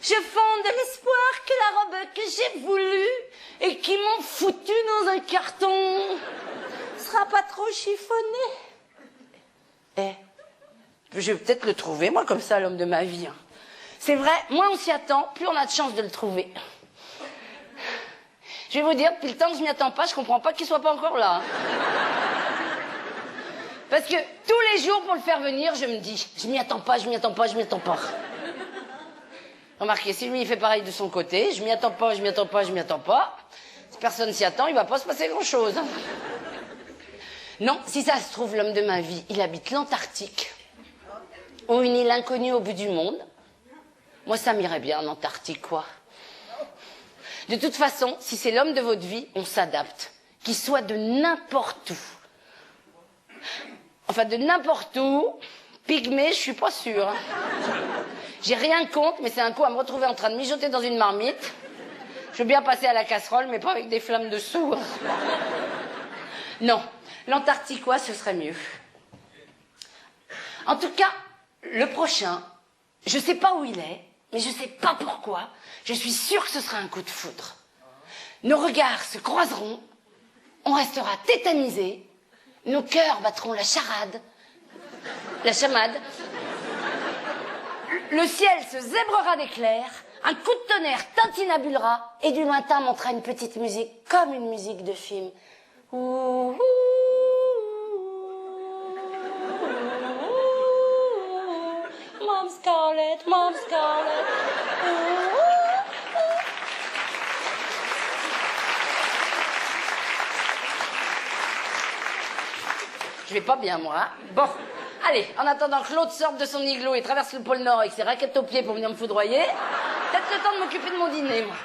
Je fonde de l'espoir que la robe que j'ai voulue et qui m'ont foutu dans un carton sera pas trop chiffonnée. Je vais peut-être le trouver, moi, comme ça, l'homme de ma vie. C'est vrai, moins on s'y attend, plus on a de chance de le trouver. Je vais vous dire, depuis le temps que je m'y attends pas, je comprends pas qu'il soit pas encore là. Parce que tous les jours, pour le faire venir, je me dis, je m'y attends pas. Remarquez, si lui, il fait pareil de son côté, je m'y attends pas. Si personne s'y attend, il va pas se passer grand-chose. Non, si ça se trouve, l'homme de ma vie, il habite l'Antarctique, ou une île inconnue au bout du monde. Moi, ça m'irait bien en Antarctique, quoi. De toute façon, si c'est l'homme de votre vie, on s'adapte. Qu'il soit de n'importe où. Enfin, de n'importe où, pygmée, je suis pas sûre. J'ai rien contre, mais c'est un coup à me retrouver en train de mijoter dans une marmite. Je veux bien passer à la casserole, mais pas avec des flammes dessous. Non, l'Antarctique, ce serait mieux. En tout cas, le prochain, je sais pas où il est, mais je sais pas pourquoi, je suis sûre que ce sera un coup de foudre. Nos regards se croiseront, on restera tétanisés, nos cœurs battront la chamade, le ciel se zèbrera d'éclairs, un coup de tonnerre tintinabulera, et du lointain montera une petite musique, comme une musique de film. Ouh, ouh, Mom Scarlett. Je vais pas bien, moi. Bon, allez, en attendant que l'autre sorte de son igloo et traverse le pôle Nord avec ses raquettes aux pieds pour venir me foudroyer, peut-être le temps de m'occuper de mon dîner, moi.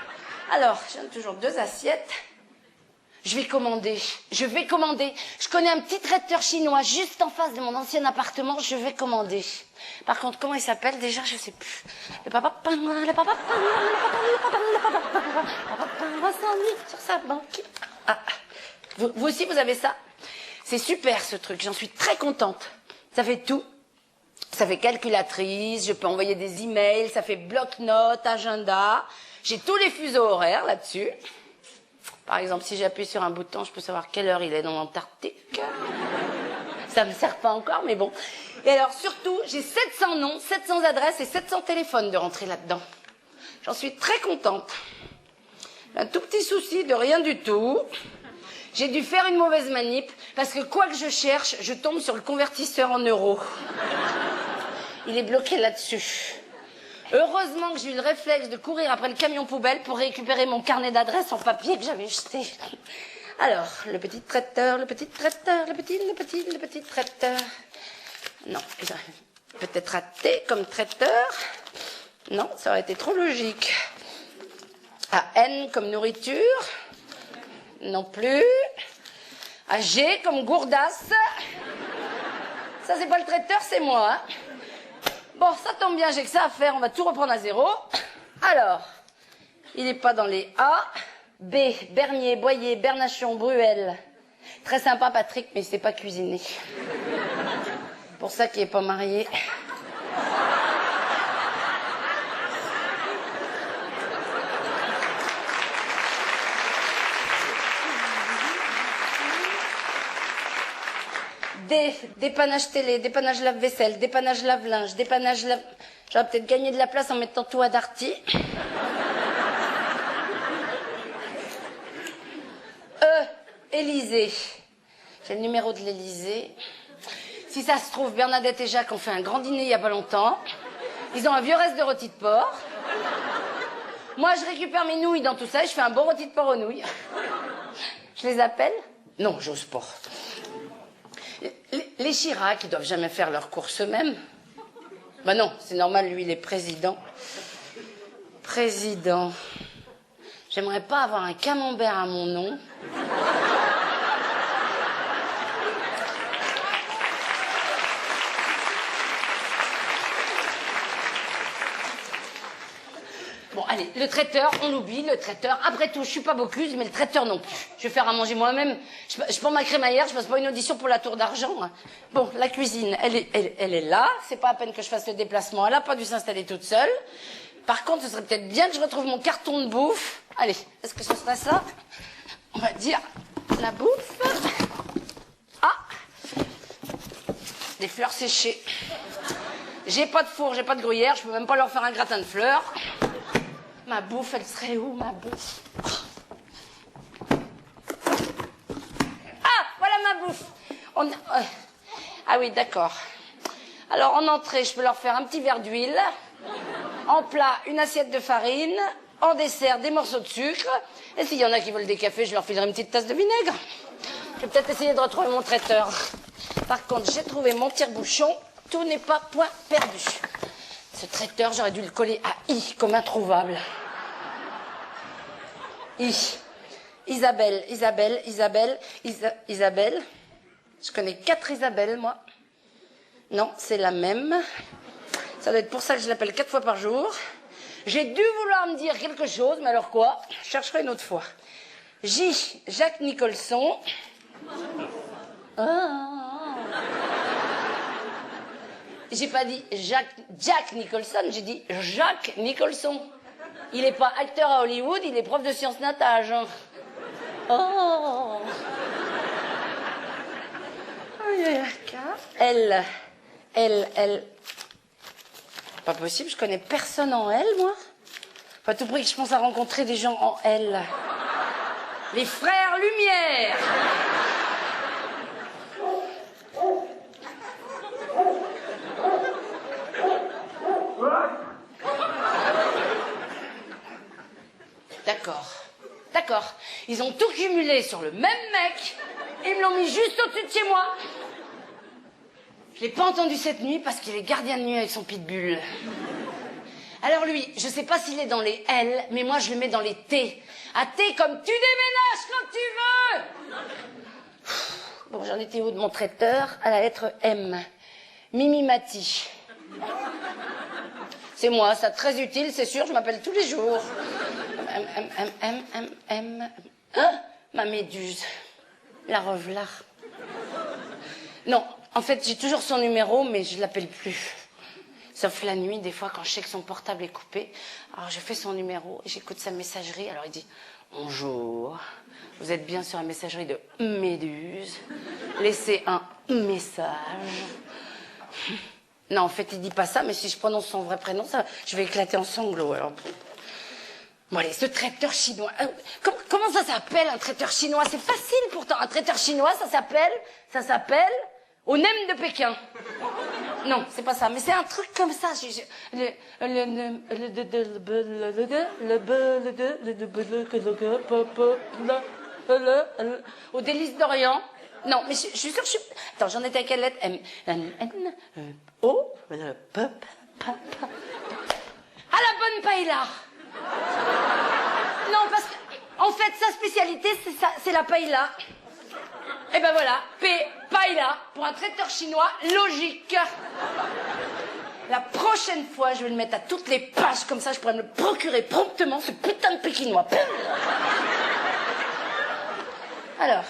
Alors, j'ai toujours 2 assiettes. Je vais commander. Je connais un petit traiteur chinois juste en face de mon ancien appartement. Je vais commander. Par contre, comment il s'appelle déjà? Je sais plus. Le papa s'ennuie sur sa banque. Ah. Vous aussi, vous avez ça? C'est super, ce truc. J'en suis très contente. Ça fait tout. Ça fait calculatrice. Je peux envoyer des emails. Ça fait bloc-notes, agenda. J'ai tous les fuseaux horaires là-dessus. Par exemple, si j'appuie sur un bouton, je peux savoir quelle heure il est dans l'Antarctique. Ça me sert pas encore, mais bon. Et alors, surtout, j'ai 700 noms, 700 adresses et 700 téléphones de rentrer là-dedans. J'en suis très contente. Un tout petit souci de rien du tout. J'ai dû faire une mauvaise manip, parce que quoi que je cherche, je tombe sur le convertisseur en euros. Il est bloqué là-dessus. Heureusement que j'ai eu le réflexe de courir après le camion poubelle pour récupérer mon carnet d'adresses en papier que j'avais jeté. Alors, le petit traiteur. Non, peut-être raté comme traiteur. Non, ça aurait été trop logique. N comme nourriture. Non plus. G comme gourdasse. Ça, c'est pas le traiteur, c'est moi. Hein. Bon, ça tombe bien, j'ai que ça à faire, on va tout reprendre à zéro. Alors, il n'est pas dans les A. B, Bernier, Boyer, Bernachon, Bruel. Très sympa, Patrick, mais il sait pas cuisiner. Pour ça qu'il n'est pas marié. D, dépannage télé, dépannage lave-vaisselle, dépannage lave-linge, dépannage lave... J'aurais peut-être gagné de la place en mettant tout à Darty. E, Élysée. J'ai le numéro de l'Élysée. Si ça se trouve, Bernadette et Jacques ont fait un grand dîner il y a pas longtemps. Ils ont un vieux reste de rôti de porc. Moi, je récupère mes nouilles dans tout ça et je fais un bon rôti de porc aux nouilles. Je les appelle? Non, j'ose pas. Les Chirac, ils doivent jamais faire leurs courses eux-mêmes. Ben non, c'est normal, lui, il est président. Président. J'aimerais pas avoir un camembert à mon nom. Bon, allez, le traiteur, on l'oublie, le traiteur. Après tout, je suis pas Bocuse, mais le traiteur non plus. Je vais faire à manger moi-même. Je prends ma crémaillère, je passe pas une audition pour la tour d'argent. Hein. Bon, la cuisine, elle est là. C'est pas à peine que je fasse le déplacement. Elle a pas dû s'installer toute seule. Par contre, ce serait peut-être bien que je retrouve mon carton de bouffe. Allez, est-ce que ce serait ça? On va dire la bouffe. Ah! Des fleurs séchées. J'ai pas de four, j'ai pas de gruyère, je peux même pas leur faire un gratin de fleurs. Ma bouffe, elle serait où, ma bouffe? Ah, voilà ma bouffe. Ah oui, d'accord. Alors, en entrée, je peux leur faire un petit verre d'huile. En plat, une assiette de farine. En dessert, des morceaux de sucre. Et s'il y en a qui veulent des cafés, je leur filerai une petite tasse de vinaigre. Je vais peut-être essayer de retrouver mon traiteur. Par contre, j'ai trouvé mon tire-bouchon. Tout n'est pas point perdu. Ce traiteur, j'aurais dû le coller à I, comme introuvable. I. Isabelle. Je connais 4 Isabelles, moi. Non, c'est la même. Ça doit être pour ça que je l'appelle 4 fois par jour. J'ai dû vouloir me dire quelque chose, mais alors quoi? Je chercherai une autre fois. J. Jacques Nicholson. J'ai pas dit Jack Nicholson, j'ai dit Jacques Nicholson. Il est pas acteur à Hollywood, il est prof de sciences natage. Oh. Elle. Pas possible, je connais personne en L, moi. Pas tout prix que je pense à rencontrer des gens en L. Les frères Lumière. D'accord. Ils ont tout cumulé sur le même mec. Ils me l'ont mis juste au-dessus de chez moi. Je l'ai pas entendu cette nuit parce qu'il est gardien de nuit avec son pitbull. Alors lui, je sais pas s'il est dans les L, mais moi je le mets dans les T. À T comme tu déménages quand tu veux. Bon, j'en étais où de mon traiteur? À la lettre M. Mimi Mati. C'est moi, ça très utile, c'est sûr, je m'appelle tous les jours. Hein? Ma méduse. La revelard. Non, en fait, j'ai toujours son numéro, mais je l'appelle plus. Sauf la nuit, des fois, quand je sais que son portable est coupé. Alors, je fais son numéro, j'écoute sa messagerie. Alors, il dit « Bonjour, vous êtes bien sur la messagerie de Méduse. Laissez un message. » Non, en fait, il dit pas ça, mais si je prononce son vrai prénom, je vais éclater en sanglots. Alors... Bon, allez, ce traiteur chinois. Comment ça s'appelle, un traiteur chinois? C'est facile, pourtant. Un traiteur chinois, ça s'appelle au nem de Pékin. Non, c'est pas ça, mais c'est un truc comme ça. Au délice d'Orient. Non, mais je suis sûre que je suis... Attends, j'en étais à quelle lettre? M, N, O, P, P, P. À la bonne paella. Non, parce que, en fait, sa spécialité, c'est la paella. Et ben voilà, paella, pour un traiteur chinois, logique. La prochaine fois, je vais le mettre à toutes les pages, comme ça, je pourrais me le procurer promptement, ce putain de pékinois. Alors,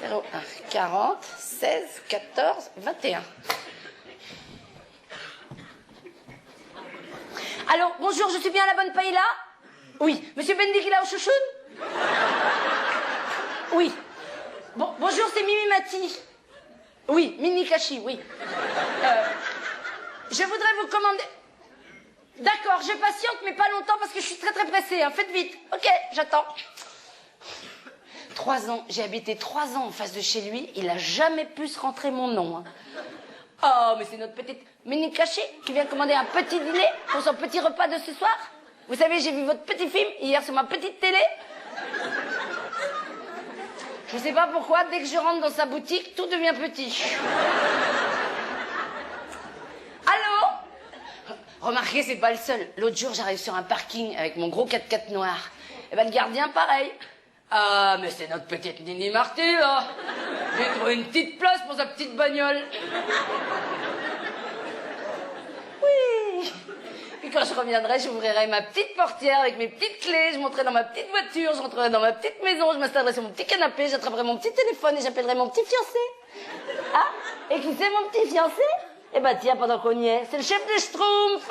0, 1, 40, 16, 14, 21. Allô, bonjour, je suis bien à la bonne paella? Oui. Monsieur Bendikila au chouchoun? Oui. Bon, bonjour, c'est Mimi Mati. Oui, Mini Kashi, oui. Je voudrais vous commander... D'accord, je patiente, mais pas longtemps parce que je suis très pressée. Hein. Faites vite. Ok, j'attends. 3 ans, j'ai habité 3 ans en face de chez lui. Il a jamais pu se rentrer mon nom. Hein. Oh, mais c'est notre petite Mini Kashi qui vient commander un petit dîner pour son petit repas de ce soir. Vous savez, j'ai vu votre petit film hier sur ma petite télé. Je sais pas pourquoi, dès que je rentre dans sa boutique, tout devient petit. Allô? Remarquez, c'est pas le seul. L'autre jour, j'arrive sur un parking avec mon gros 4x4 noir. Et ben, le gardien, pareil. Ah, mais c'est notre petite Nini Marty, là. J'ai trouvé une petite place pour sa petite bagnole. Oui. Puis quand je reviendrai, j'ouvrirai ma petite portière avec mes petites clés, je monterai dans ma petite voiture, je rentrerai dans ma petite maison, je m'installerai sur mon petit canapé, j'attraperai mon petit téléphone et j'appellerai mon petit fiancé. Ah, et qui c'est mon petit fiancé? Eh ben tiens, pendant qu'on y est, c'est le chef de Schtroumpf.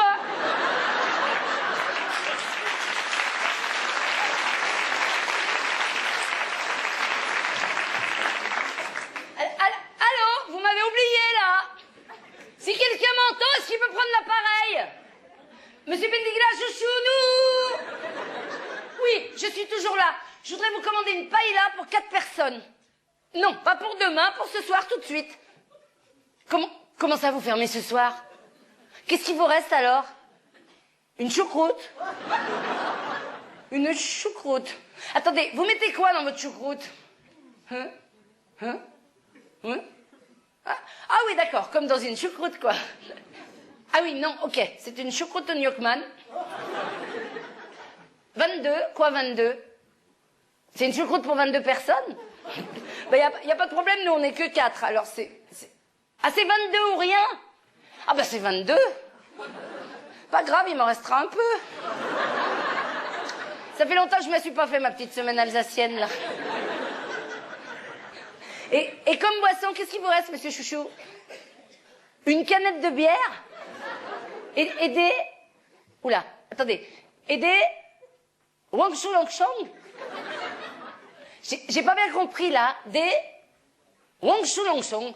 Allô, vous m'avez oublié là. Si quelqu'un m'entend, est-ce qu'il peut prendre l'appareil? Monsieur Bendigla, chouchou, Oui, je suis toujours là. Je voudrais vous commander une paella pour 4 personnes. Non, pas pour demain, pour ce soir, tout de suite. Comment ça vous fermez ce soir? Qu'est-ce qu'il vous reste alors? Une choucroute? Une choucroute. Attendez, vous mettez quoi dans votre choucroute? Hein? Ah oui, d'accord, comme dans une choucroute, quoi. Ah oui, non, ok, c'est une choucroute au Gnocchman. 22, quoi 22? C'est une choucroute pour 22 personnes? Ben, y a pas de problème, nous on est que 4, alors Ah, c'est 22 ou rien? Ah ben c'est 22. Pas grave, il m'en restera un peu. Ça fait longtemps que je me suis pas fait ma petite semaine alsacienne, là. Et comme boisson, qu'est-ce qu'il vous reste, monsieur Chouchou? Une canette de bière? Et des... Oula, attendez. Et des... Wangshu Longshong? J'ai pas bien compris, là. Des... Wangshu Longshong?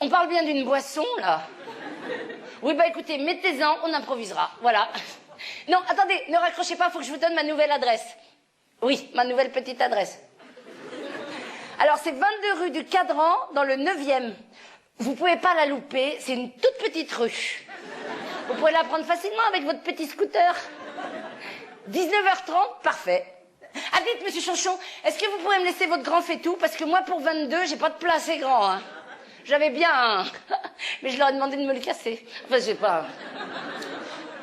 On parle bien d'une boisson, là? Oui, bah écoutez, mettez-en, on improvisera. Voilà. Non, attendez, ne raccrochez pas, faut que je vous donne ma nouvelle adresse. Oui, ma nouvelle petite adresse. Alors, c'est 22 rue du Cadran, dans le 9e. Vous pouvez pas la louper, c'est une toute petite rue. Vous pouvez la prendre facilement avec votre petit scooter. 19h30, parfait. Ah, dites, monsieur Chanchon, est-ce que vous pourrez me laisser votre grand faitout? Parce que moi, pour 22, j'ai pas de plat assez grand, hein. J'avais bien un... Mais je leur ai demandé de me le casser. Enfin, je sais pas.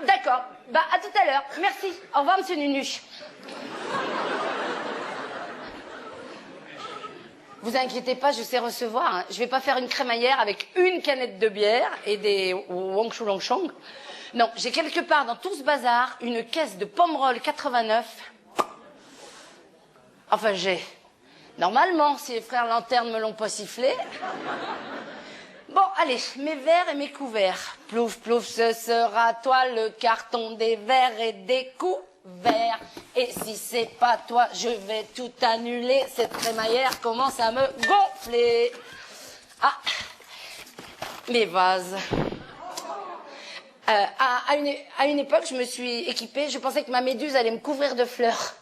D'accord. Bah, à tout à l'heure. Merci. Au revoir, monsieur Nunuche. Vous inquiétez pas, je sais recevoir. Hein. Je vais pas faire une crémaillère avec une canette de bière et des Wangshu Longshong. Non, j'ai quelque part dans tout ce bazar une caisse de Pomerol 89. Enfin, j'ai... Normalement, si les frères Lanterne me l'ont pas sifflé. Bon, allez, mes verres et mes couverts. Plouf, plouf, ce sera toi le carton des verres et des couverts. Et si c'est pas toi, je vais tout annuler. Cette crémaillère commence à me gonfler. Ah, mes vases. À une époque, je me suis équipée, je pensais que ma méduse allait me couvrir de fleurs.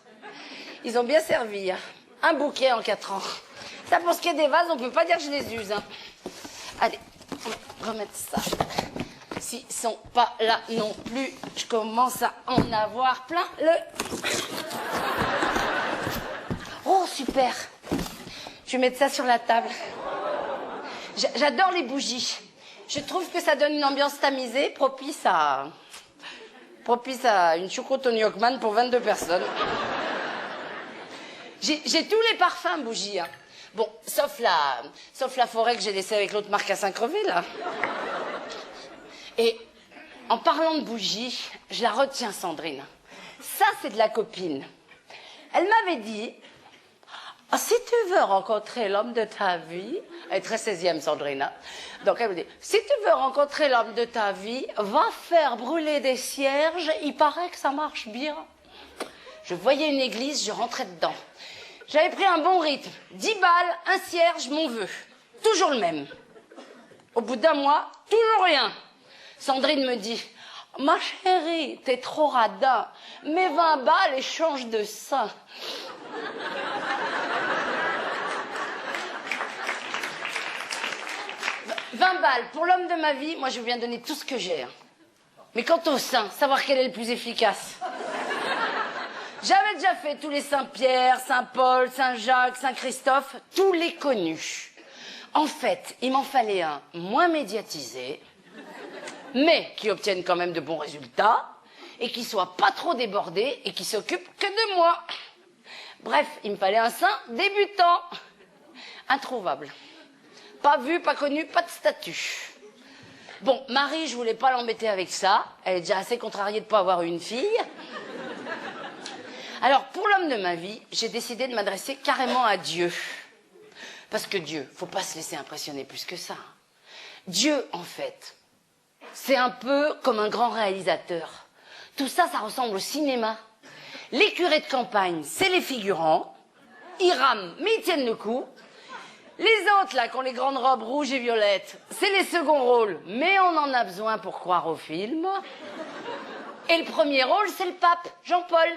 Ils ont bien servi. Hein. Un bouquet en 4 ans. Ça, pour ce qui est des vases, on peut pas dire que je les use. Hein. Allez, on va remettre ça. S'ils sont pas là non plus, je commence à en avoir plein le... Oh, super. Je vais mettre ça sur la table. J'adore les bougies. Je trouve que ça donne une ambiance tamisée, propice à une choucroute au Gnocchman pour 22 personnes. J'ai tous les parfums bougies. Hein. Bon, sauf la forêt que j'ai laissée avec l'autre marque à Saint-Crevé, là. Et en parlant de bougies, je la retiens, Sandrine. Ça, c'est de la copine. Elle m'avait dit, oh, si tu veux rencontrer l'homme de ta vie, elle est très 16e, Sandrine. Hein. Donc elle me dit, si tu veux rencontrer l'homme de ta vie, va faire brûler des cierges, il paraît que ça marche bien. Je voyais une église, je rentrais dedans. J'avais pris un bon rythme. 10 balles, un cierge, mon vœu. Toujours le même. Au bout d'un mois, toujours rien. Sandrine me dit, ma chérie, t'es trop radin. Mets 20 balles et change de sein. « 20 balles pour l'homme de ma vie, moi je veux bien donner tout ce que j'ai. Hein. Mais quant au sein, savoir quel est le plus efficace. J'avais déjà fait tous les Saint-Pierre, Saint-Paul, Saint-Jacques, Saint-Christophe, tous les connus. En fait, il m'en fallait un moins médiatisé, mais qui obtienne quand même de bons résultats, et qui soit pas trop débordé, et qui s'occupe que de moi. Bref, il me fallait un saint débutant. Introuvable. Pas vu, pas connu, pas de statut. Bon, Marie, je voulais pas l'embêter avec ça. Elle est déjà assez contrariée de pas avoir eu une fille. Alors, pour l'homme de ma vie, j'ai décidé de m'adresser carrément à Dieu. Parce que Dieu, faut pas se laisser impressionner plus que ça. Dieu, en fait, c'est un peu comme un grand réalisateur. Tout ça, ça ressemble au cinéma. Les curés de campagne, c'est les figurants. Ils rament, mais ils tiennent le coup. Les autres, là, qui ont les grandes robes rouges et violettes, c'est les seconds rôles, mais on en a besoin pour croire au film. Et le premier rôle, c'est le pape, Jean-Paul.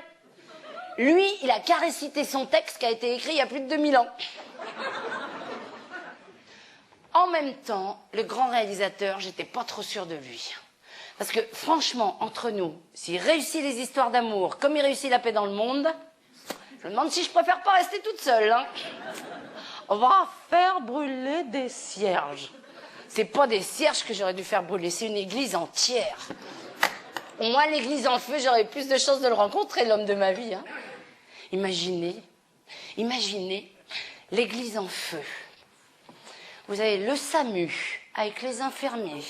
Lui, il a qu'à réciter son texte qui a été écrit il y a plus de 2000 ans. En même temps, le grand réalisateur, j'étais pas trop sûre de lui. Parce que, franchement, entre nous, s'il réussit les histoires d'amour comme il réussit la paix dans le monde, je me demande si je préfère pas rester toute seule, hein. On va faire brûler des cierges. C'est pas des cierges que j'aurais dû faire brûler, c'est une église entière. Au moins, l'église en feu, j'aurais plus de chances de le rencontrer, l'homme de ma vie, hein. Imaginez l'église en feu. Vous avez le SAMU avec les infirmiers,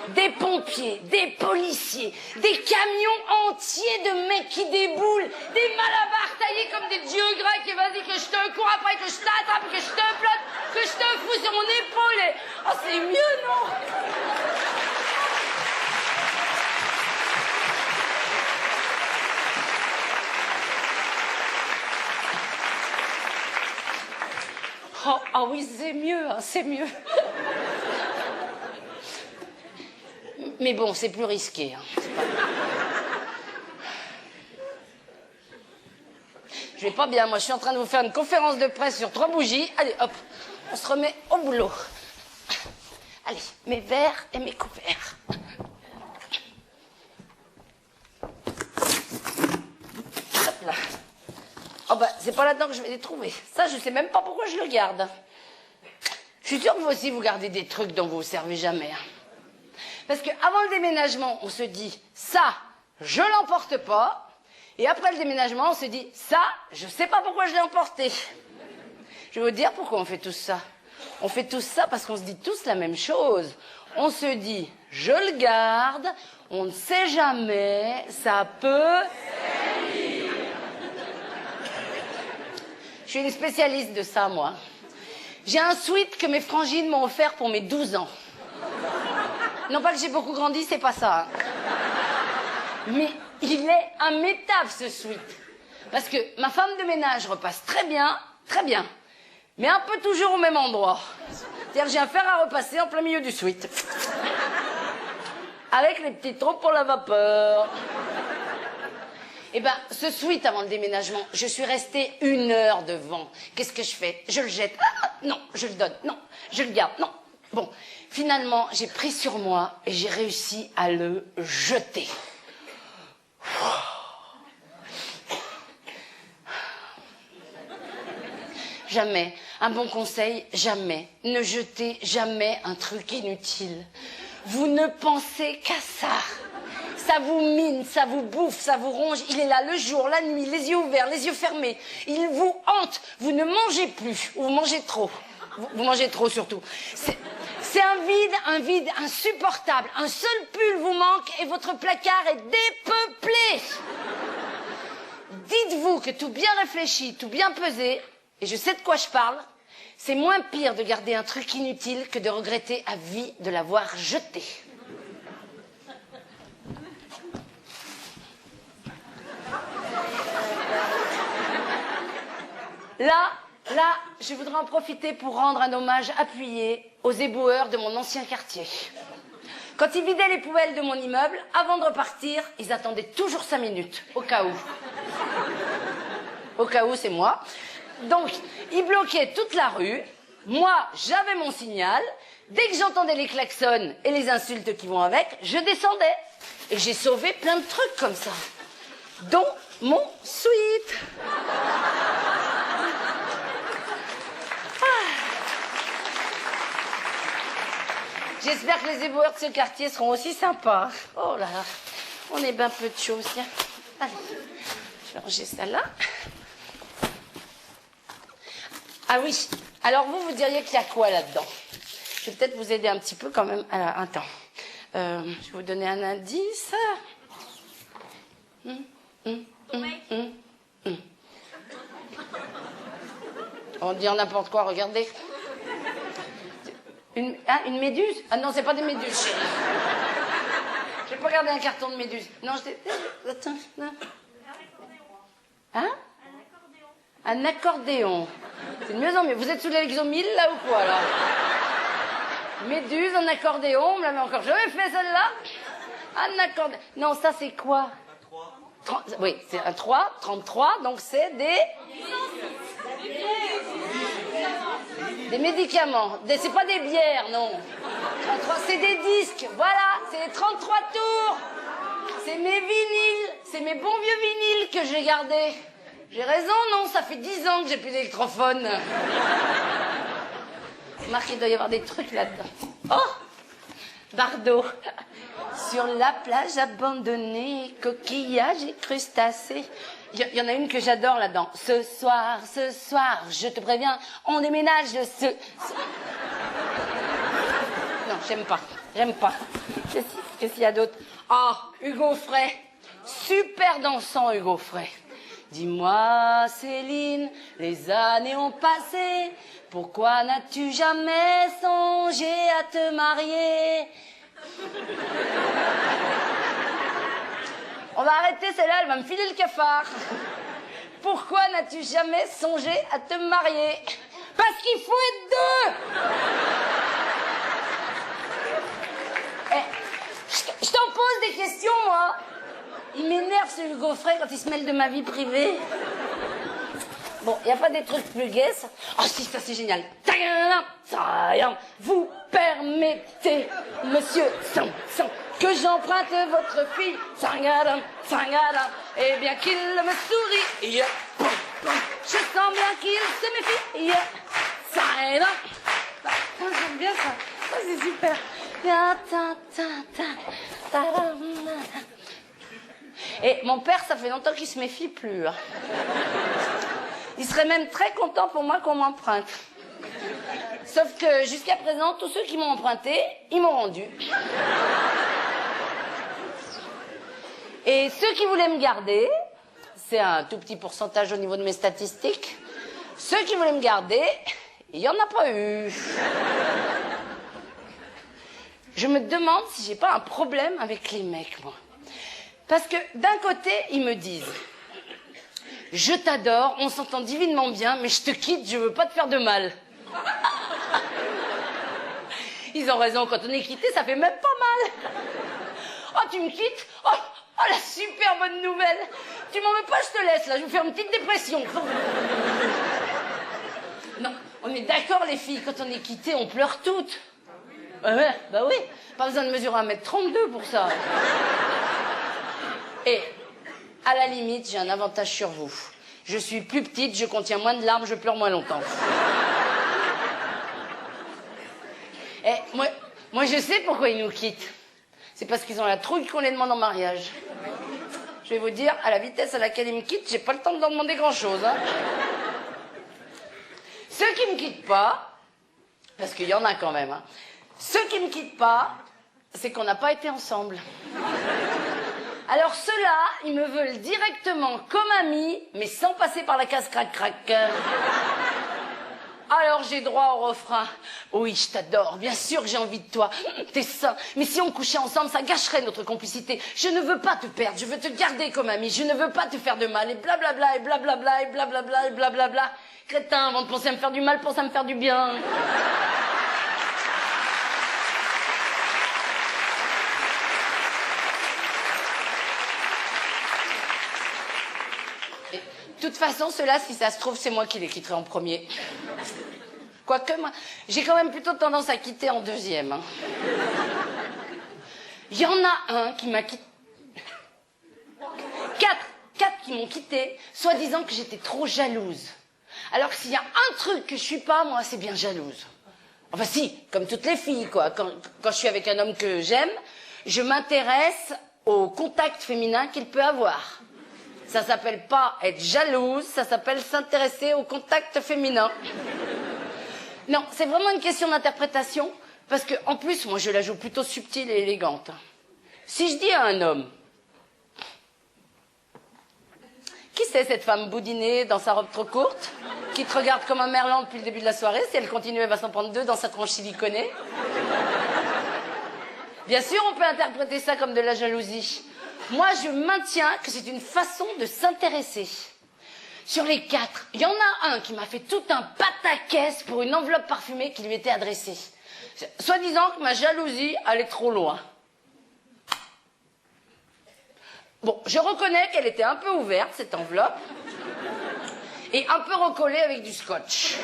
des pompiers, des policiers, des camions entiers de mecs qui déboulent, des malabars taillés comme des dieux grecs, et vas-y que je te cours après, que je t'attrape, que je te flotte, que je te fous sur mon épaule. Et... oh, c'est mieux, non? Oh, ah oui, c'est mieux, hein, c'est mieux. Mais bon, c'est plus risqué. Hein. Je vais pas bien, moi je suis en train de vous faire une conférence de presse sur 3 bougies. Allez, hop, on se remet au boulot. Allez, mes verres et mes couverts. Hop là. Oh bah, c'est pas là-dedans que je vais les trouver. Ça, je sais même pas pourquoi je le garde. Je suis sûre que vous aussi, vous gardez des trucs dont vous vous servez jamais. Hein. Parce qu'avant le déménagement, on se dit, ça, je l'emporte pas. Et après le déménagement, on se dit, ça, je sais pas pourquoi je l'ai emporté. Je vais vous dire pourquoi on fait tous ça. On fait tous ça parce qu'on se dit tous la même chose. On se dit, je le garde, on ne sait jamais, ça peut... Je suis une spécialiste de ça, moi. J'ai un sweat que mes frangines m'ont offert pour mes 12 ans. Non pas que j'ai beaucoup grandi, c'est pas ça. Hein. Mais il est immétable, ce sweat. Parce que ma femme de ménage repasse très bien, mais un peu toujours au même endroit. C'est-à-dire que j'ai un fer à repasser en plein milieu du sweat. Avec les petits trous pour la vapeur. Eh ben, ce sweat avant le déménagement, je suis restée 1 heure devant. Qu'est-ce que je fais? Je le jette. Ah, non, je le donne. Non, je le garde. Non. Bon, finalement, j'ai pris sur moi et j'ai réussi à le jeter. Jamais. Un bon conseil, jamais. Ne jetez jamais un truc inutile. Vous ne pensez qu'à ça. Ça vous mine, ça vous bouffe, ça vous ronge. Il est là le jour, la nuit, les yeux ouverts, les yeux fermés. Il vous hante. Vous ne mangez plus. Ou vous mangez trop. Vous mangez trop surtout. C'est un vide insupportable. Un seul pull vous manque et votre placard est dépeuplé. Dites-vous que tout bien réfléchi, tout bien pesé, et je sais de quoi je parle, c'est moins pire de garder un truc inutile que de regretter à vie de l'avoir jeté. Là, je voudrais en profiter pour rendre un hommage appuyé aux éboueurs de mon ancien quartier. Quand ils vidaient les poubelles de mon immeuble, avant de repartir, ils attendaient toujours 5 minutes, au cas où. Au cas où, c'est moi. Donc, ils bloquaient toute la rue. Moi, j'avais mon signal. Dès que j'entendais les klaxons et les insultes qui vont avec, je descendais. Et j'ai sauvé plein de trucs comme ça. Dont mon sweat. J'espère que les éboueurs de ce quartier seront aussi sympas. Oh là là, on est bien peu de choses. Tiens. Allez, je vais ranger ça là. Ah oui, alors vous diriez qu'il y a quoi là-dedans? Je vais peut-être vous aider un petit peu quand même. Alors, attends. Je vais vous donner un indice. On dit n'importe quoi, regardez. Une méduse? Ah non, c'est pas des méduses, chérie. J'ai pas regardé un carton de méduse. Non, attends, non. Hein? Un accordéon. C'est de mieux en mieux. Vous êtes sous l'exomile, là, ou quoi, là? Méduse, un accordéon, on me l'avait encore jamais fait, celle-là. Un accordéon. Non, ça, c'est quoi? Oui, c'est un 3, 33, donc c'est des médicaments. C'est pas des bières, non. 33, c'est des disques, voilà, c'est les 33 tours. C'est mes vinyles, c'est mes bons vieux vinyles que j'ai gardés. J'ai raison, non, ça fait 10 ans que j'ai plus d'électrophone. Marc, il doit y avoir des trucs là-dedans. Oh, Bardot. Sur la plage abandonnée, coquillages et crustacés. Il y en a une que j'adore là-dedans. Ce soir, je te préviens, on déménage ce... Non, j'aime pas. Qu'est-ce qu'il y a d'autre? Ah, Hugo Frey. Super dansant, Hugo Frey. Dis-moi, Céline, les années ont passé. Pourquoi n'as-tu jamais songé à te marier? On va arrêter celle-là, elle va me filer le cafard. Pourquoi n'as-tu jamais songé à te marier? Parce qu'il faut être deux. Je t'en pose des questions, moi. Il m'énerve ce Hugo Frey quand il se mêle de ma vie privée. Bon, il n'y a pas des trucs plus gays, ça? Oh si, ça c'est génial. Vous permettez, monsieur Samson, que j'emprunte votre fille, eh bien qu'il me sourie, je sens bien qu'il se méfie, j'aime bien ça, c'est super. Et mon père, ça fait longtemps qu'il se méfie plus. Il serait même très content pour moi qu'on m'emprunte. Sauf que jusqu'à présent, tous ceux qui m'ont emprunté, ils m'ont rendu. Et ceux qui voulaient me garder, c'est un tout petit pourcentage au niveau de mes statistiques, ceux qui voulaient me garder, il n'y en a pas eu. Je me demande si j'ai pas un problème avec les mecs, moi. Parce que d'un côté, ils me disent... Je t'adore, on s'entend divinement bien, mais je te quitte, je veux pas te faire de mal. Ils ont raison, quand on est quitté, ça fait même pas mal. Oh, tu me quittes? Oh, la super bonne nouvelle. Tu m'en veux pas, je te laisse, là, je vais vous faire une petite dépression. Non, on est d'accord, les filles, quand on est quitté, on pleure toutes. Ouais, bah oui, pas besoin de mesurer 1m32 pour ça. Et... à la limite, j'ai un avantage sur vous. Je suis plus petite, je contiens moins de larmes, je pleure moins longtemps. Et moi, je sais pourquoi ils nous quittent. C'est parce qu'ils ont la trouille qu'on les demande en mariage. Je vais vous dire, à la vitesse à laquelle ils me quittent, j'ai pas le temps de leur demander grand-chose. Hein. Ceux qui me quittent pas, parce qu'il y en a quand même, hein, ceux qui me quittent pas, c'est qu'on n'a pas été ensemble. Alors ceux-là, ils me veulent directement comme ami, mais sans passer par la case crac-crac. Alors j'ai droit au refrain. Oui, je t'adore, bien sûr que j'ai envie de toi. T'es sain. Mais si on couchait ensemble, ça gâcherait notre complicité. Je ne veux pas te perdre, je veux te garder comme ami. Je ne veux pas te faire de mal. Et blablabla, et blablabla, et blablabla, et blablabla. Crétin, avant de penser à me faire du mal, pense à me faire du bien. De toute façon, ceux-là, si ça se trouve, c'est moi qui les quitterai en premier. Quoique, moi, j'ai quand même plutôt tendance à quitter en deuxième. Hein. Il y en a un qui m'a quitté... Quatre qui m'ont quitté, soi-disant que j'étais trop jalouse. Alors que s'il y a un truc que je suis pas, moi, c'est bien jalouse. Enfin si, comme toutes les filles, quoi. Quand je suis avec un homme que j'aime, je m'intéresse au contact féminin qu'il peut avoir. Ça s'appelle pas être jalouse, ça s'appelle s'intéresser au contact féminin. Non, c'est vraiment une question d'interprétation. Parce que, en plus, moi, je la joue plutôt subtile et élégante. Si je dis à un homme, qui c'est cette femme boudinée dans sa robe trop courte, qui te regarde comme un merlan depuis le début de la soirée, si elle continue, elle va s'en prendre 2 dans sa tronche siliconée. Bien sûr, on peut interpréter ça comme de la jalousie. Moi, je maintiens que c'est une façon de s'intéresser. Sur les 4, il y en a un qui m'a fait tout un pataquès pour une enveloppe parfumée qui lui était adressée. Soi-disant que ma jalousie allait trop loin. Bon, je reconnais qu'elle était un peu ouverte, cette enveloppe, et un peu recollée avec du scotch.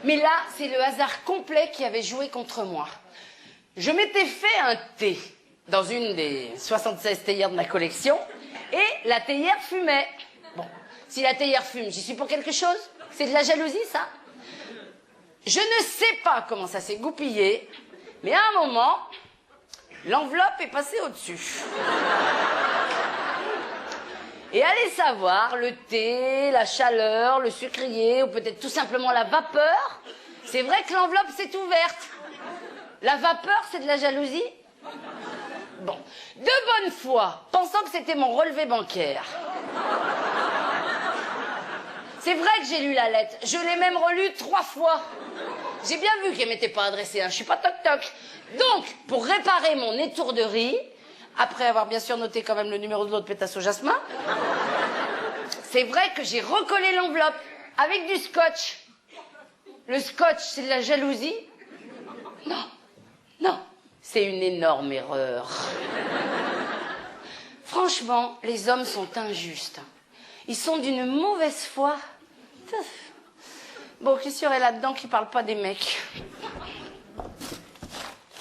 Mais là, c'est le hasard complet qui avait joué contre moi. Je m'étais fait un thé dans une des 76 théières de ma collection, et la théière fumait. Bon, si la théière fume, j'y suis pour quelque chose? C'est de la jalousie, ça? Je ne sais pas comment ça s'est goupillé, mais à un moment, l'enveloppe est passée au-dessus. Et allez savoir, le thé, la chaleur, le sucrier, ou peut-être tout simplement la vapeur, c'est vrai que l'enveloppe s'est ouverte. La vapeur, c'est de la jalousie? Bon, de bonne foi, pensant que c'était mon relevé bancaire. C'est vrai que j'ai lu la lettre, je l'ai même relue 3 fois. J'ai bien vu qu'elle m'était pas adressée, hein. Je suis pas toc-toc. Donc, pour réparer mon étourderie, après avoir bien sûr noté quand même le numéro de l'eau de pétasse au jasmin, c'est vrai que j'ai recollé l'enveloppe avec du scotch. Le scotch, c'est de la jalousie? Non, non, c'est une énorme erreur. Franchement, les hommes sont injustes. Ils sont d'une mauvaise foi. Bon, qui serait là-dedans qui parle pas des mecs?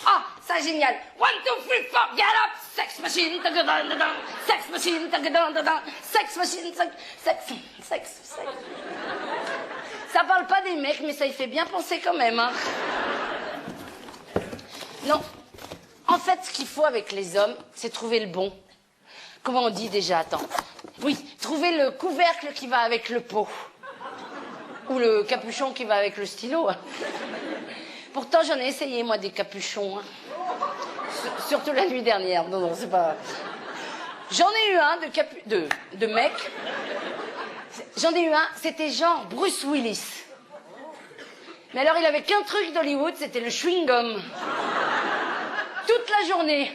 Ah, ça génial. 1, 2, 3, 4, get up. Sex machine, sex machine, sex machine, sex. Ça parle pas des mecs, mais ça y fait bien penser quand même, hein. Non. En fait, ce qu'il faut avec les hommes, c'est trouver le bon. Comment on dit déjà? Attends. Oui, trouver le couvercle qui va avec le pot. Ou le capuchon qui va avec le stylo. Pourtant, j'en ai essayé, moi, des capuchons. Hein. Surtout la nuit dernière. Non, c'est pas... J'en ai eu un de mec. J'en ai eu un, c'était genre Bruce Willis. Mais alors, il avait qu'un truc d'Hollywood, c'était le chewing-gum. Toute la journée.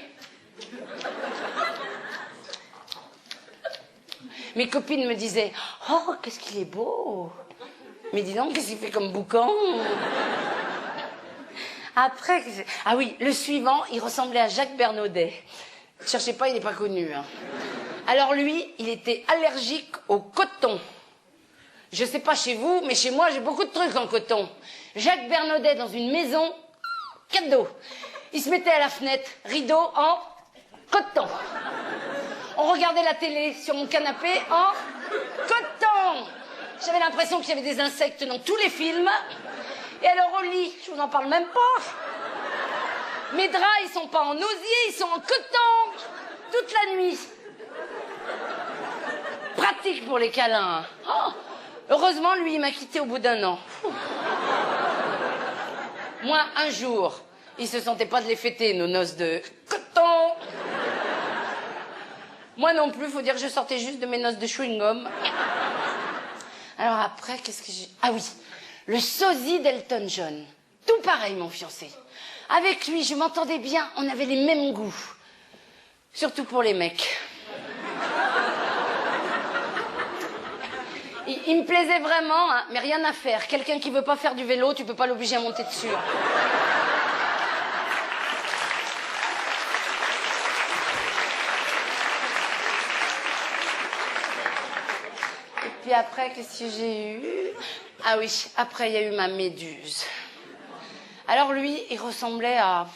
Mes copines me disaient « Oh, qu'est-ce qu'il est beau !» Mais dis donc, qu'est-ce qu'il fait comme boucan? Après, ah oui, le suivant, il ressemblait à Jacques Bernaudet. Ne cherchez pas, il n'est pas connu. Hein. Alors lui, il était allergique au coton. Je sais pas chez vous, mais chez moi, j'ai beaucoup de trucs en coton. Jacques Bernaudet dans une maison, cadeau. Il se mettait à la fenêtre, rideau en coton. On regardait la télé sur mon canapé en coton. J'avais l'impression qu'il y avait des insectes dans tous les films. Et alors au lit, je vous en parle même pas. Mes draps, ils sont pas en osier, ils sont en coton. Toute la nuit. Pratique pour les câlins. Oh, heureusement, lui, il m'a quitté au bout d'1 an. Moi, un jour, il se sentait pas de les fêter, nos noces de coton. Moi non plus, faut dire que je sortais juste de mes noces de chewing-gum. Alors après, qu'est-ce que j'ai... Ah oui, le sosie d'Elton John. Tout pareil, mon fiancé. Avec lui, je m'entendais bien, on avait les mêmes goûts. Surtout pour les mecs. Il me plaisait vraiment, hein, mais rien à faire. Quelqu'un qui veut pas faire du vélo, tu peux pas l'obliger à monter dessus. Puis après, qu'est-ce que j'ai eu? Ah oui, après, il y a eu ma méduse. Alors lui, il ressemblait à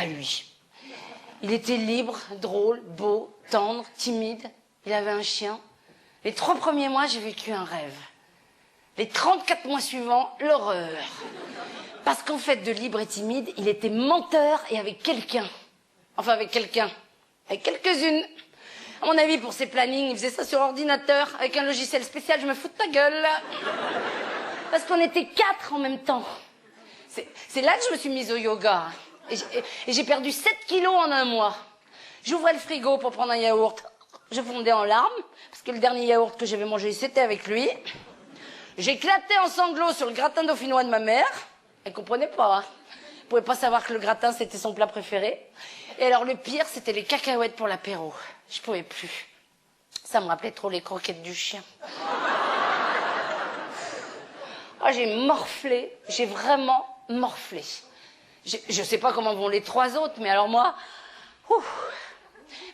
lui. Il était libre, drôle, beau, tendre, timide. Il avait un chien. Les 3 premiers mois, j'ai vécu un rêve. Les 34 mois suivants, l'horreur. Parce qu'en fait, de libre et timide, il était menteur et avec quelqu'un. Enfin, avec quelqu'un. Avec quelques-unes. À mon avis, pour ses plannings, il faisait ça sur ordinateur, avec un logiciel spécial, je me fous de ta gueule. Parce qu'on était 4 en même temps. C'est là que je me suis mise au yoga. Et j'ai perdu 7 kilos en un mois. J'ouvrais le frigo pour prendre un yaourt. Je fondais en larmes, parce que le dernier yaourt que j'avais mangé, c'était avec lui. J'éclatais en sanglots sur le gratin dauphinois de ma mère. Elle comprenait pas. Hein. Elle pouvait pas savoir que le gratin, c'était son plat préféré. Et alors, le pire, c'était les cacahuètes pour l'apéro. Je pouvais plus. Ça me rappelait trop les croquettes du chien. Oh, j'ai morflé. J'ai vraiment morflé. Je sais pas comment vont les 3 autres, mais alors moi... Ouf.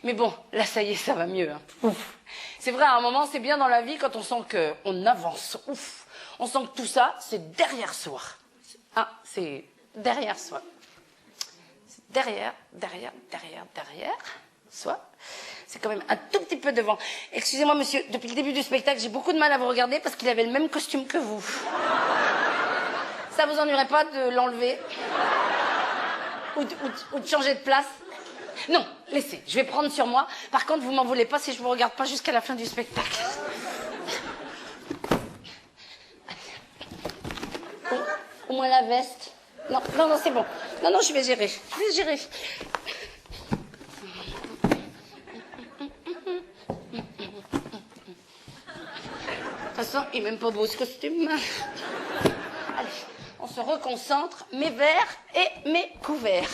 Mais bon, là, ça y est, ça va mieux. Hein. Ouf. C'est vrai, à un moment, c'est bien dans la vie quand on sent qu'on avance. Ouf. On sent que tout ça, c'est derrière soi. Ah, c'est derrière soi. C'est derrière soi. C'est quand même un tout petit peu devant. Excusez-moi, monsieur, depuis le début du spectacle, j'ai beaucoup de mal à vous regarder parce qu'il avait le même costume que vous. Ça vous ennuierait pas de l'enlever ou de changer de place? Non, laissez, je vais prendre sur moi. Par contre, vous m'en voulez pas si je vous regarde pas jusqu'à la fin du spectacle. Au moins la veste. Non, c'est bon. Non, je vais gérer. De toute façon, il est même pas beau ce costume. Allez, on se reconcentre. Mes verres et mes couverts.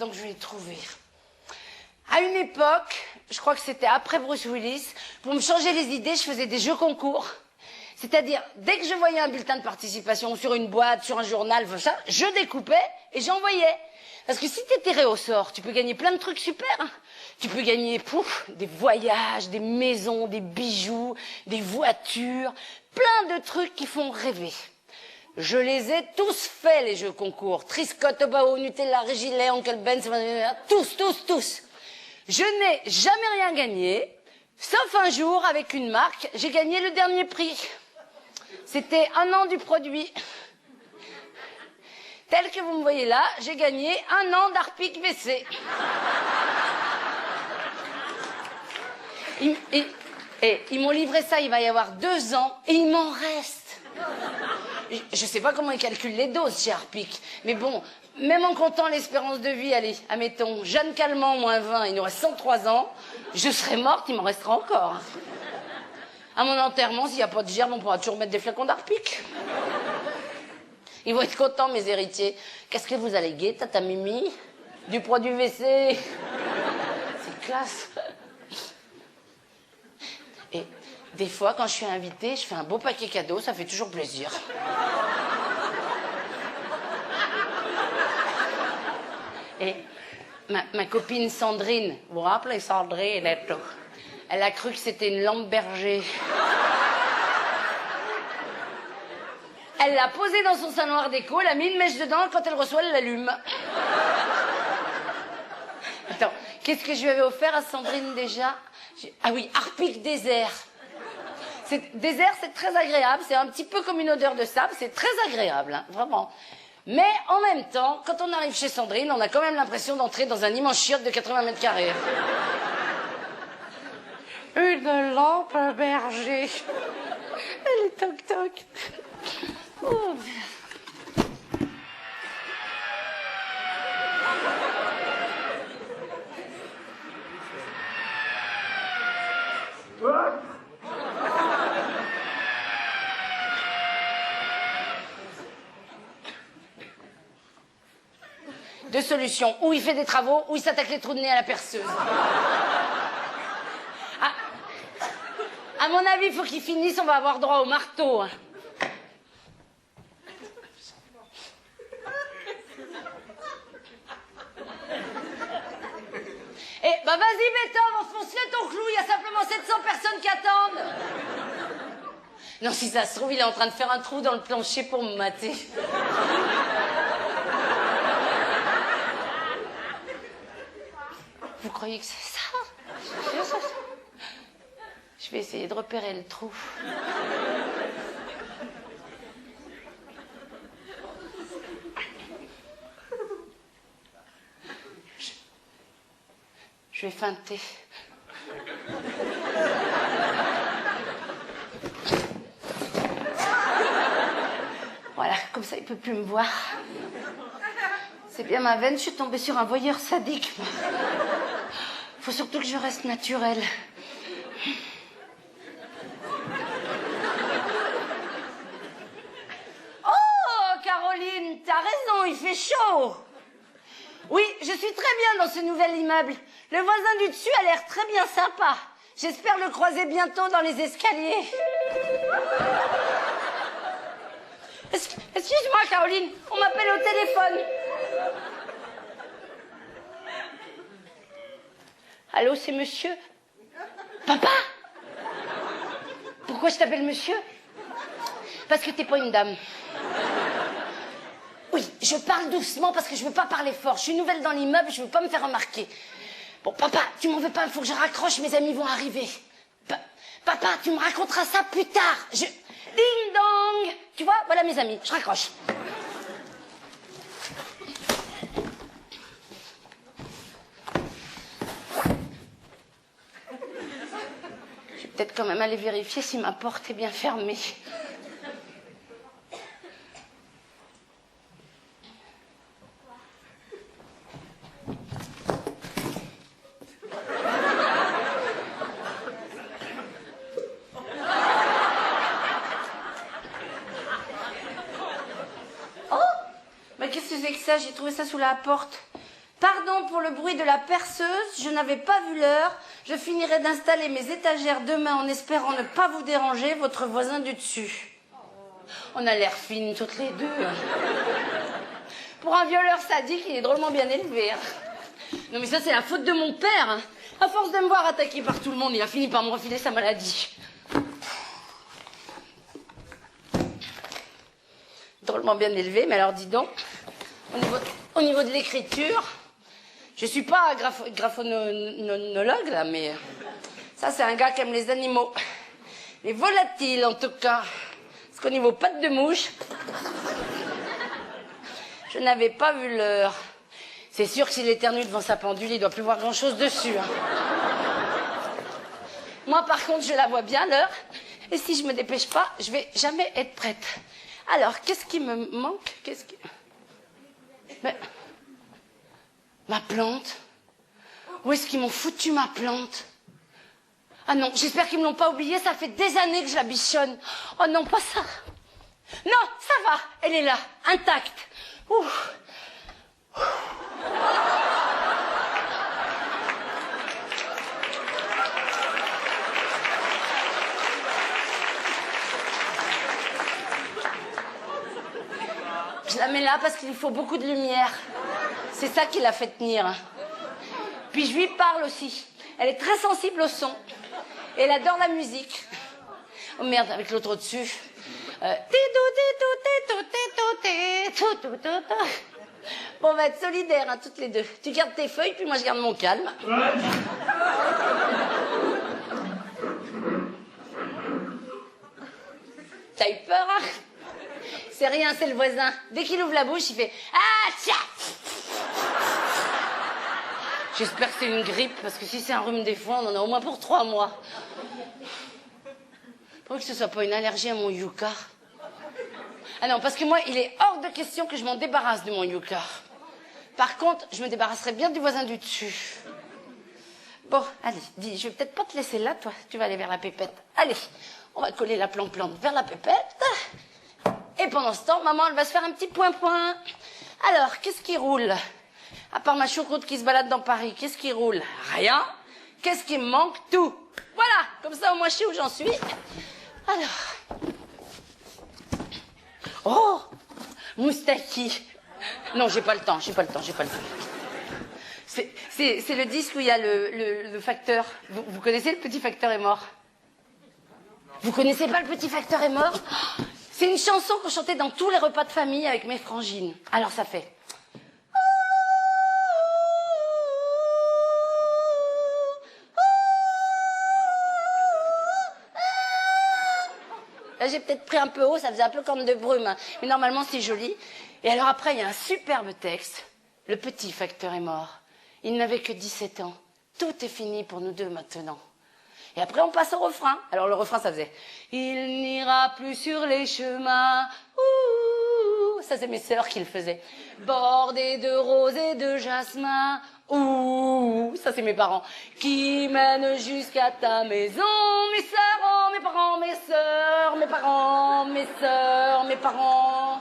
Donc je vais les trouver. À une époque, je crois que c'était après Bruce Willis, pour me changer les idées, je faisais des jeux concours. C'est-à-dire, dès que je voyais un bulletin de participation sur une boîte, sur un journal, ça, je découpais et j'envoyais. Parce que si tu es tiré au sort, tu peux gagner plein de trucs super. Hein. Tu peux gagner des voyages, des maisons, des bijoux, des voitures, plein de trucs qui font rêver. Je les ai tous faits, les jeux concours. Triscotte, Bao, Nutella, Régilet, Oncle Ben, tous. Je n'ai jamais rien gagné, sauf un jour, avec une marque, j'ai gagné le dernier prix. C'était 1 an du produit. Tel que vous me voyez là, j'ai gagné 1 an d'Harpic WC. Ils m'ont livré ça, il va y avoir 2 ans, et il m'en reste. Je sais pas comment ils calculent les doses chez Harpic, mais bon, même en comptant l'espérance de vie, allez, admettons, Jeanne Calment, moins 20, il nous reste 103 ans, je serai morte, il m'en restera encore. À mon enterrement, s'il n'y a pas de gerbe, on pourra toujours mettre des flacons d'Harpic. Ils vont être contents, mes héritiers. Qu'est-ce que vous alléguez, tata Mimi? Du produit WC. C'est classe. Et des fois, quand je suis invitée, je fais un beau paquet cadeau, ça fait toujours plaisir. Et ma copine Sandrine, vous vous rappelez Sandrine et tout, elle a cru que c'était une lampe berger. Elle l'a posée dans son salon art déco, elle a mis une mèche dedans, quand elle reçoit, elle l'allume. Attends, qu'est-ce que je lui avais offert à Sandrine déjà? Ah oui, Harpic désert. Désert, c'est très agréable, c'est un petit peu comme une odeur de sable, c'est très agréable, hein, vraiment. Mais en même temps, quand on arrive chez Sandrine, on a quand même l'impression d'entrer dans un immense chiotte de 80 mètres carrés. Une lampe berger. Elle est toc-toc. Oh. Deux solutions. Ou il fait des travaux, ou il s'attaque les trous de nez à la perceuse. Ah, à mon avis, il faut qu'il finisse, on va avoir droit au marteau. Hein. Eh, bah vas-y, Beethoven, enfonce-le ton clou, il y a simplement 700 personnes qui attendent. Non, si ça se trouve, il est en train de faire un trou dans le plancher pour me mater. Vous croyez que c'est ça? Je vais essayer de repérer le trou. Je vais feinter. peut plus me voir. C'est bien ma veine, je suis tombée sur un voyeur sadique. Faut surtout que je reste naturelle. Oh, Caroline, t'as raison, il fait chaud. Oui, je suis très bien dans ce nouvel immeuble. Le voisin du dessus a l'air très bien sympa. J'espère le croiser bientôt dans les escaliers. Excuse-moi, Caroline, on m'appelle au téléphone. Allô, c'est monsieur? Papa? Pourquoi je t'appelle monsieur? Parce que t'es pas une dame. Oui, je parle doucement parce que je veux pas parler fort. Je suis nouvelle dans l'immeuble, je veux pas me faire remarquer. Bon, papa, tu m'en veux pas, il faut que je raccroche, mes amis vont arriver. Papa, tu me raconteras ça plus tard. Ding dong. Tu vois, voilà mes amis, je raccroche. Je vais peut-être quand même aller vérifier si ma porte est bien fermée. J'ai trouvé ça sous la porte. Pardon pour le bruit de la perceuse, je n'avais pas vu l'heure. Je finirai d'installer mes étagères demain en espérant ne pas vous déranger, votre voisin du dessus. On a l'air fines toutes les deux. Pour un violeur sadique, il est drôlement bien élevé. Non mais ça c'est la faute de mon père. À force de me voir attaqué par tout le monde, il a fini par me refiler sa maladie. Drôlement bien élevé, mais alors dis donc... Au niveau de l'écriture, je suis pas graphonologue, là, mais ça, c'est un gars qui aime les animaux. Les volatiles, en tout cas. Parce qu'au niveau pattes de mouche, je n'avais pas vu l'heure. C'est sûr que s'il éternue devant sa pendule, il doit plus voir grand-chose dessus. Hein. Moi, par contre, je la vois bien, l'heure. Et si je me dépêche pas, je vais jamais être prête. Alors, qu'est-ce qui me manque? Mais, ma plante? Où est-ce qu'ils m'ont foutu ma plante? Ah non, j'espère qu'ils me l'ont pas oubliée, ça fait des années que je la bichonne. Oh non, pas ça. Non, ça va, elle est là, intacte. Ouh. Je la mets là parce qu'il lui faut beaucoup de lumière. C'est ça qui l'a fait tenir. Puis je lui parle aussi. Elle est très sensible au son. Et elle adore la musique. Oh merde, avec l'autre au-dessus. Bon, on va être solidaires, hein, toutes les deux. Tu gardes tes feuilles, puis moi je garde mon calme. T'as eu peur, hein? C'est rien, c'est le voisin. Dès qu'il ouvre la bouche, il fait « Ah, tiens !» J'espère que c'est une grippe, parce que si c'est un rhume des foins, on en a au moins pour 3 mois. Pour que ce soit pas une allergie à mon yucca. Ah non, parce que moi, il est hors de question que je m'en débarrasse de mon yucca. Par contre, je me débarrasserai bien du voisin du dessus. Bon, allez, dis, je vais peut-être pas te laisser là, toi. Tu vas aller vers la pépette. Allez, on va coller la plante vers la pépette. Et pendant ce temps, maman, elle va se faire un petit point-point. Alors, qu'est-ce qui roule? À part ma choucroute qui se balade dans Paris, qu'est-ce qui roule? Rien. Qu'est-ce qui me manque? Tout. Voilà, comme ça, au moins, je sais où j'en suis. Alors. Oh, Moustaki. Non, j'ai pas le temps. C'est le disque où il y a le facteur. Vous connaissez Le Petit Facteur est mort? Vous connaissez pas Le Petit Facteur est mort? C'est une chanson qu'on chantait dans tous les repas de famille avec mes frangines. Alors ça fait... Là, j'ai peut-être pris un peu haut, ça faisait un peu comme de brume. Hein. Mais normalement, c'est joli. Et alors après, il y a un superbe texte. Le petit facteur est mort. Il n'avait que 17 ans. Tout est fini pour nous deux maintenant. Et après, on passe au refrain. Alors, le refrain, ça faisait « Il n'ira plus sur les chemins. ouh, ça c'est mes sœurs qui le faisaient. Bordé de roses et de jasmin, ouh, ça c'est mes parents. Qui mènent jusqu'à ta maison, mes sœurs, oh, mes parents, mes sœurs, mes parents, mes sœurs, mes parents.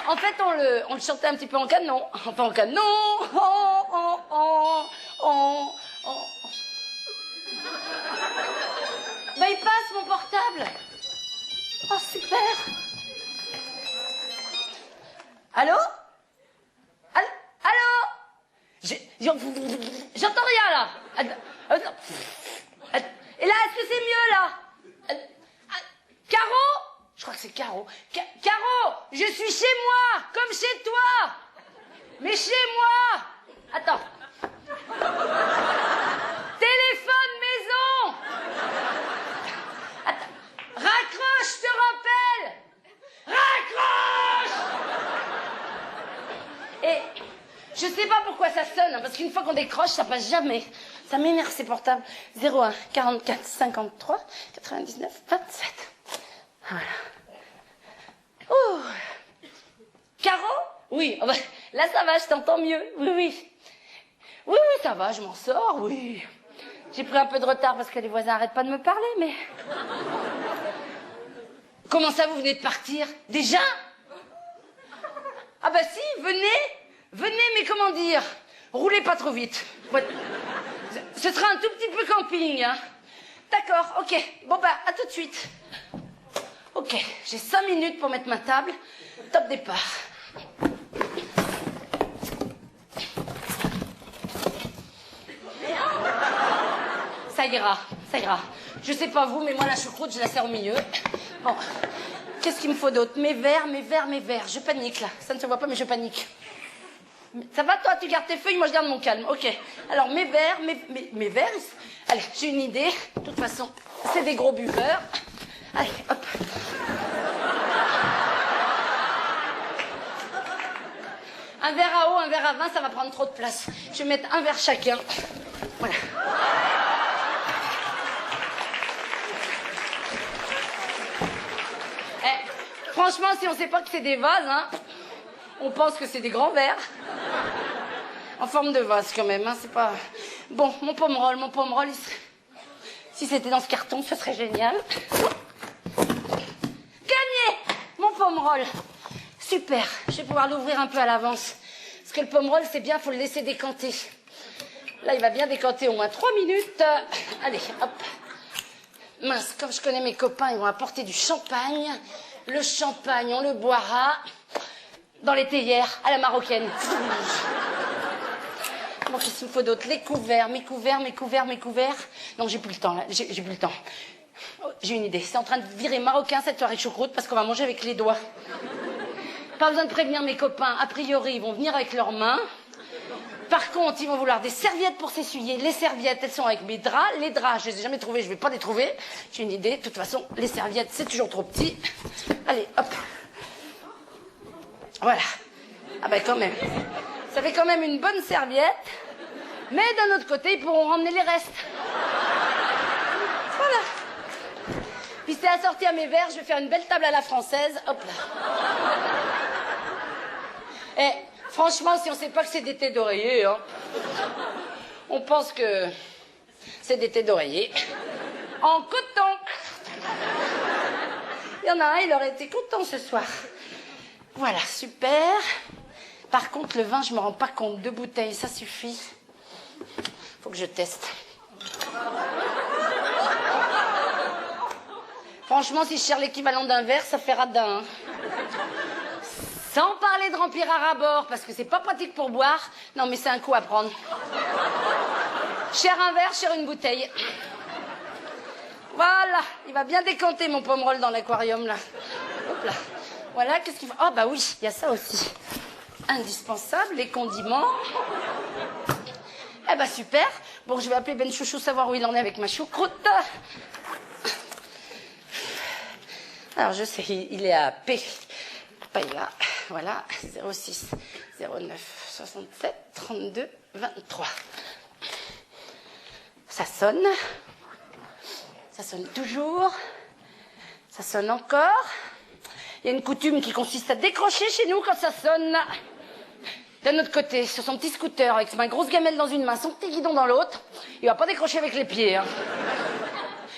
En fait, on le chantait un petit peu en canon. Enfin, en canon. Bah, il passe, mon portable. Oh, super. Allô? Allô? J'entends rien, là. Et là, est-ce que c'est mieux, là? Caro? Je crois que c'est Caro. Caro, je suis chez moi, comme chez toi. Mais chez moi. Attends. Téléphone maison. Attends. Raccroche, je te rappelle. Raccroche. Et je sais pas pourquoi ça sonne, hein, parce qu'une fois qu'on décroche, ça passe jamais. Ça m'énerve ces portables. 01 44 53 99 27. Voilà. Oh. Caro? Oui, oh bah, là ça va, je t'entends mieux. Oui, ça va, je m'en sors, oui. J'ai pris un peu de retard parce que les voisins arrêtent pas de me parler, mais... Comment ça, vous venez de partir? Déjà? Ah bah si, venez, mais comment dire? Roulez pas trop vite. Ce sera un tout petit peu camping, hein. D'accord, ok. Bon bah, à tout de suite. Ok, j'ai 5 minutes pour mettre ma table. Top départ. Ça ira. Je sais pas vous, mais moi la choucroute, je la sers au milieu. Bon, qu'est-ce qu'il me faut d'autre? Mes verres. Je panique là. Ça ne se voit pas, mais je panique. Ça va toi, tu gardes tes feuilles, moi je garde mon calme. Ok. Alors mes verres. Allez, j'ai une idée. De toute façon, c'est des gros buveurs. Allez, hop. Un verre à eau, un verre à vin, ça va prendre trop de place. Je vais mettre un verre chacun. Voilà. Franchement, si on sait pas que c'est des vases, hein, on pense que c'est des grands verres. En forme de vase quand même, hein, c'est pas... Bon, mon pommerol, si c'était dans ce carton, ce serait génial. Gagné! Mon pommerol. Super, je vais pouvoir l'ouvrir un peu à l'avance. Parce que le pommerol, c'est bien, faut le laisser décanter. Là, il va bien décanter au moins 3 minutes. Allez, hop. Mince, comme je connais mes copains, ils vont apporter du champagne. Le champagne, on le boira dans les théières, à la marocaine. Bon, qu'est-ce qu'il me faut d'autre? Les couverts, mes couverts. Non, j'ai plus le temps, là. J'ai plus le temps. Oh, j'ai une idée. C'est en train de virer marocain, cette soirée choucroute, parce qu'on va manger avec les doigts. Pas besoin de prévenir mes copains. A priori, ils vont venir avec leurs mains. Par contre, ils vont vouloir des serviettes pour s'essuyer. Les serviettes, elles sont avec mes draps. Les draps, je les ai jamais trouvés, je vais pas les trouver. J'ai une idée. De toute façon, les serviettes, c'est toujours trop petit. Allez, hop. Voilà. Ah ben quand même. Ça fait quand même une bonne serviette. Mais d'un autre côté, ils pourront ramener les restes. Voilà. Puis c'est assorti à mes verres, je vais faire une belle table à la française. Hop là. Et franchement, si on sait pas que c'est des thés d'oreiller, hein, on pense que c'est des thés d'oreiller. En coton. Il y en a un, il aurait été content ce soir. Voilà, super. Par contre, le vin, je me rends pas compte. 2 bouteilles, ça suffit. Faut que je teste. Franchement, si je cherche l'équivalent d'un verre, ça fait radin. Hein. Sans parler de remplir à ras-bord, parce que c'est pas pratique pour boire. Non, mais c'est un coup à prendre. Cher un verre, cher une bouteille. Voilà, il va bien décanter mon pommerol dans l'aquarium, là. Hop là. Voilà, qu'est-ce qu'il faut... Oh, bah oui, il y a ça aussi. Indispensable, les condiments. Eh bah super. Bon, je vais appeler Ben Chouchou, savoir où il en est avec ma choucroute. Alors, je sais, il est à P. Paella. Voilà, 06 09 67 32 23. Ça sonne. Ça sonne toujours. Ça sonne encore. Il y a une coutume qui consiste à décrocher chez nous quand ça sonne. D'un autre côté, sur son petit scooter, avec ma grosse gamelle dans une main, son petit guidon dans l'autre, il va pas décrocher avec les pieds. Hein.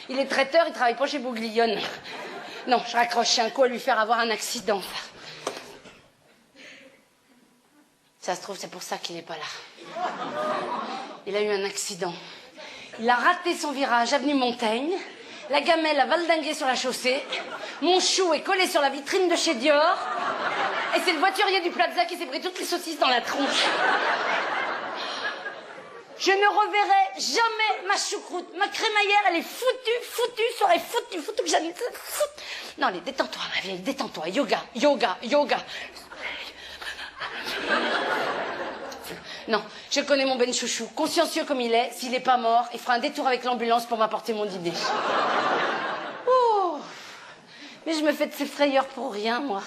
Il est traiteur, il travaille pas chez Bouglione. Non, je raccroche, j'ai un coup à lui faire avoir un accident. Ça se trouve, c'est pour ça qu'il n'est pas là. Il a eu un accident. Il a raté son virage, avenue Montaigne. La gamelle a valdingué sur la chaussée. Mon chou est collé sur la vitrine de chez Dior. Et c'est le voiturier du Plaza qui s'est pris toutes les saucisses dans la tronche. Je ne reverrai jamais ma choucroute. Ma crémaillère, elle est foutue, serait foutue que j'aime. Non, allez, détends-toi, ma vieille, détends-toi. Yoga. Non, je connais mon Ben Chouchou. Consciencieux comme il est, s'il n'est pas mort, il fera un détour avec l'ambulance pour m'apporter mon dîner. Oh, mais je me fais de ces frayeurs pour rien, moi.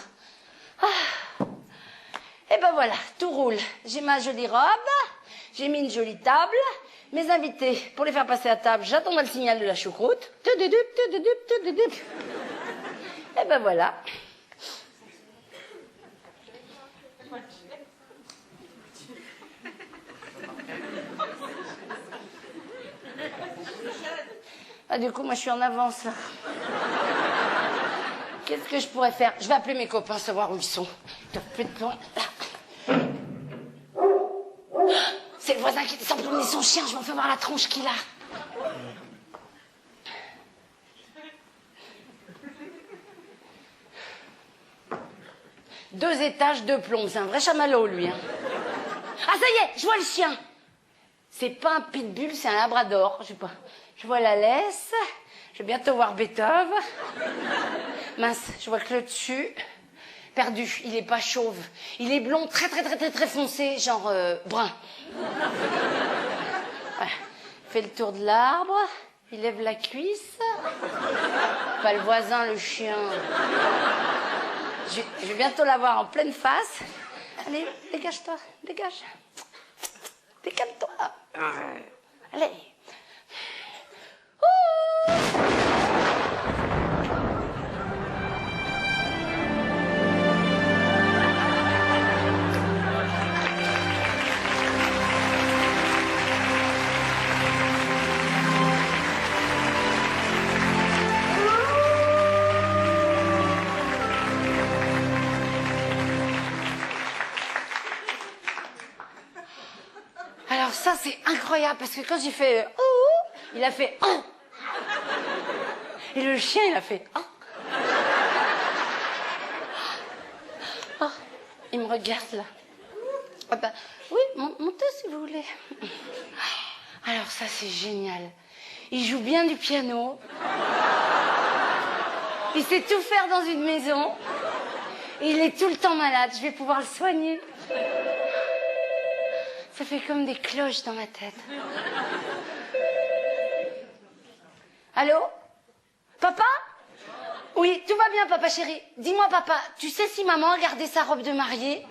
Ah. Et ben voilà, tout roule. J'ai ma jolie robe, j'ai mis une jolie table. Mes invités, pour les faire passer à table, j'attendrai le signal de la choucroute. Et ben voilà. Ah, du coup, moi, je suis en avance, là. Qu'est-ce que je pourrais faire? Je vais appeler mes copains, savoir où ils sont. Ils doivent plus être loin. Là. C'est le voisin qui descend promener son chien. Je m'en fais voir la tronche qu'il a. Deux étages, deux plombes. C'est un vrai chamallow, lui. Hein. Ah, ça y est, je vois le chien. C'est pas un pitbull, c'est un labrador. Je sais pas. Je vois la laisse. Je vais bientôt voir Beethoven. Mince, je vois que le dessus. Perdu, il est pas chauve. Il est blond, très foncé, genre brun. Ouais. Il fait le tour de l'arbre. Il lève la cuisse. Pas le voisin, le chien. Je vais bientôt l'avoir en pleine face. Allez, dégage-toi, dégage. Décale-toi. Allez. Ouh. Alors ça, c'est incroyable, parce que quand j'ai fait « ouh », il a fait « oh ». Et le chien, il a fait « oh ». Oh, il me regarde, là. Ah bah, oui, montez si vous voulez. Alors ça, c'est génial. Il joue bien du piano. Il sait tout faire dans une maison. Et il est tout le temps malade. Je vais pouvoir le soigner. Ça fait comme des cloches dans ma tête. Allô? Papa? Oui, tout va bien, papa chéri. Dis-moi, papa, tu sais si maman a gardé sa robe de mariée?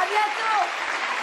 bientôt.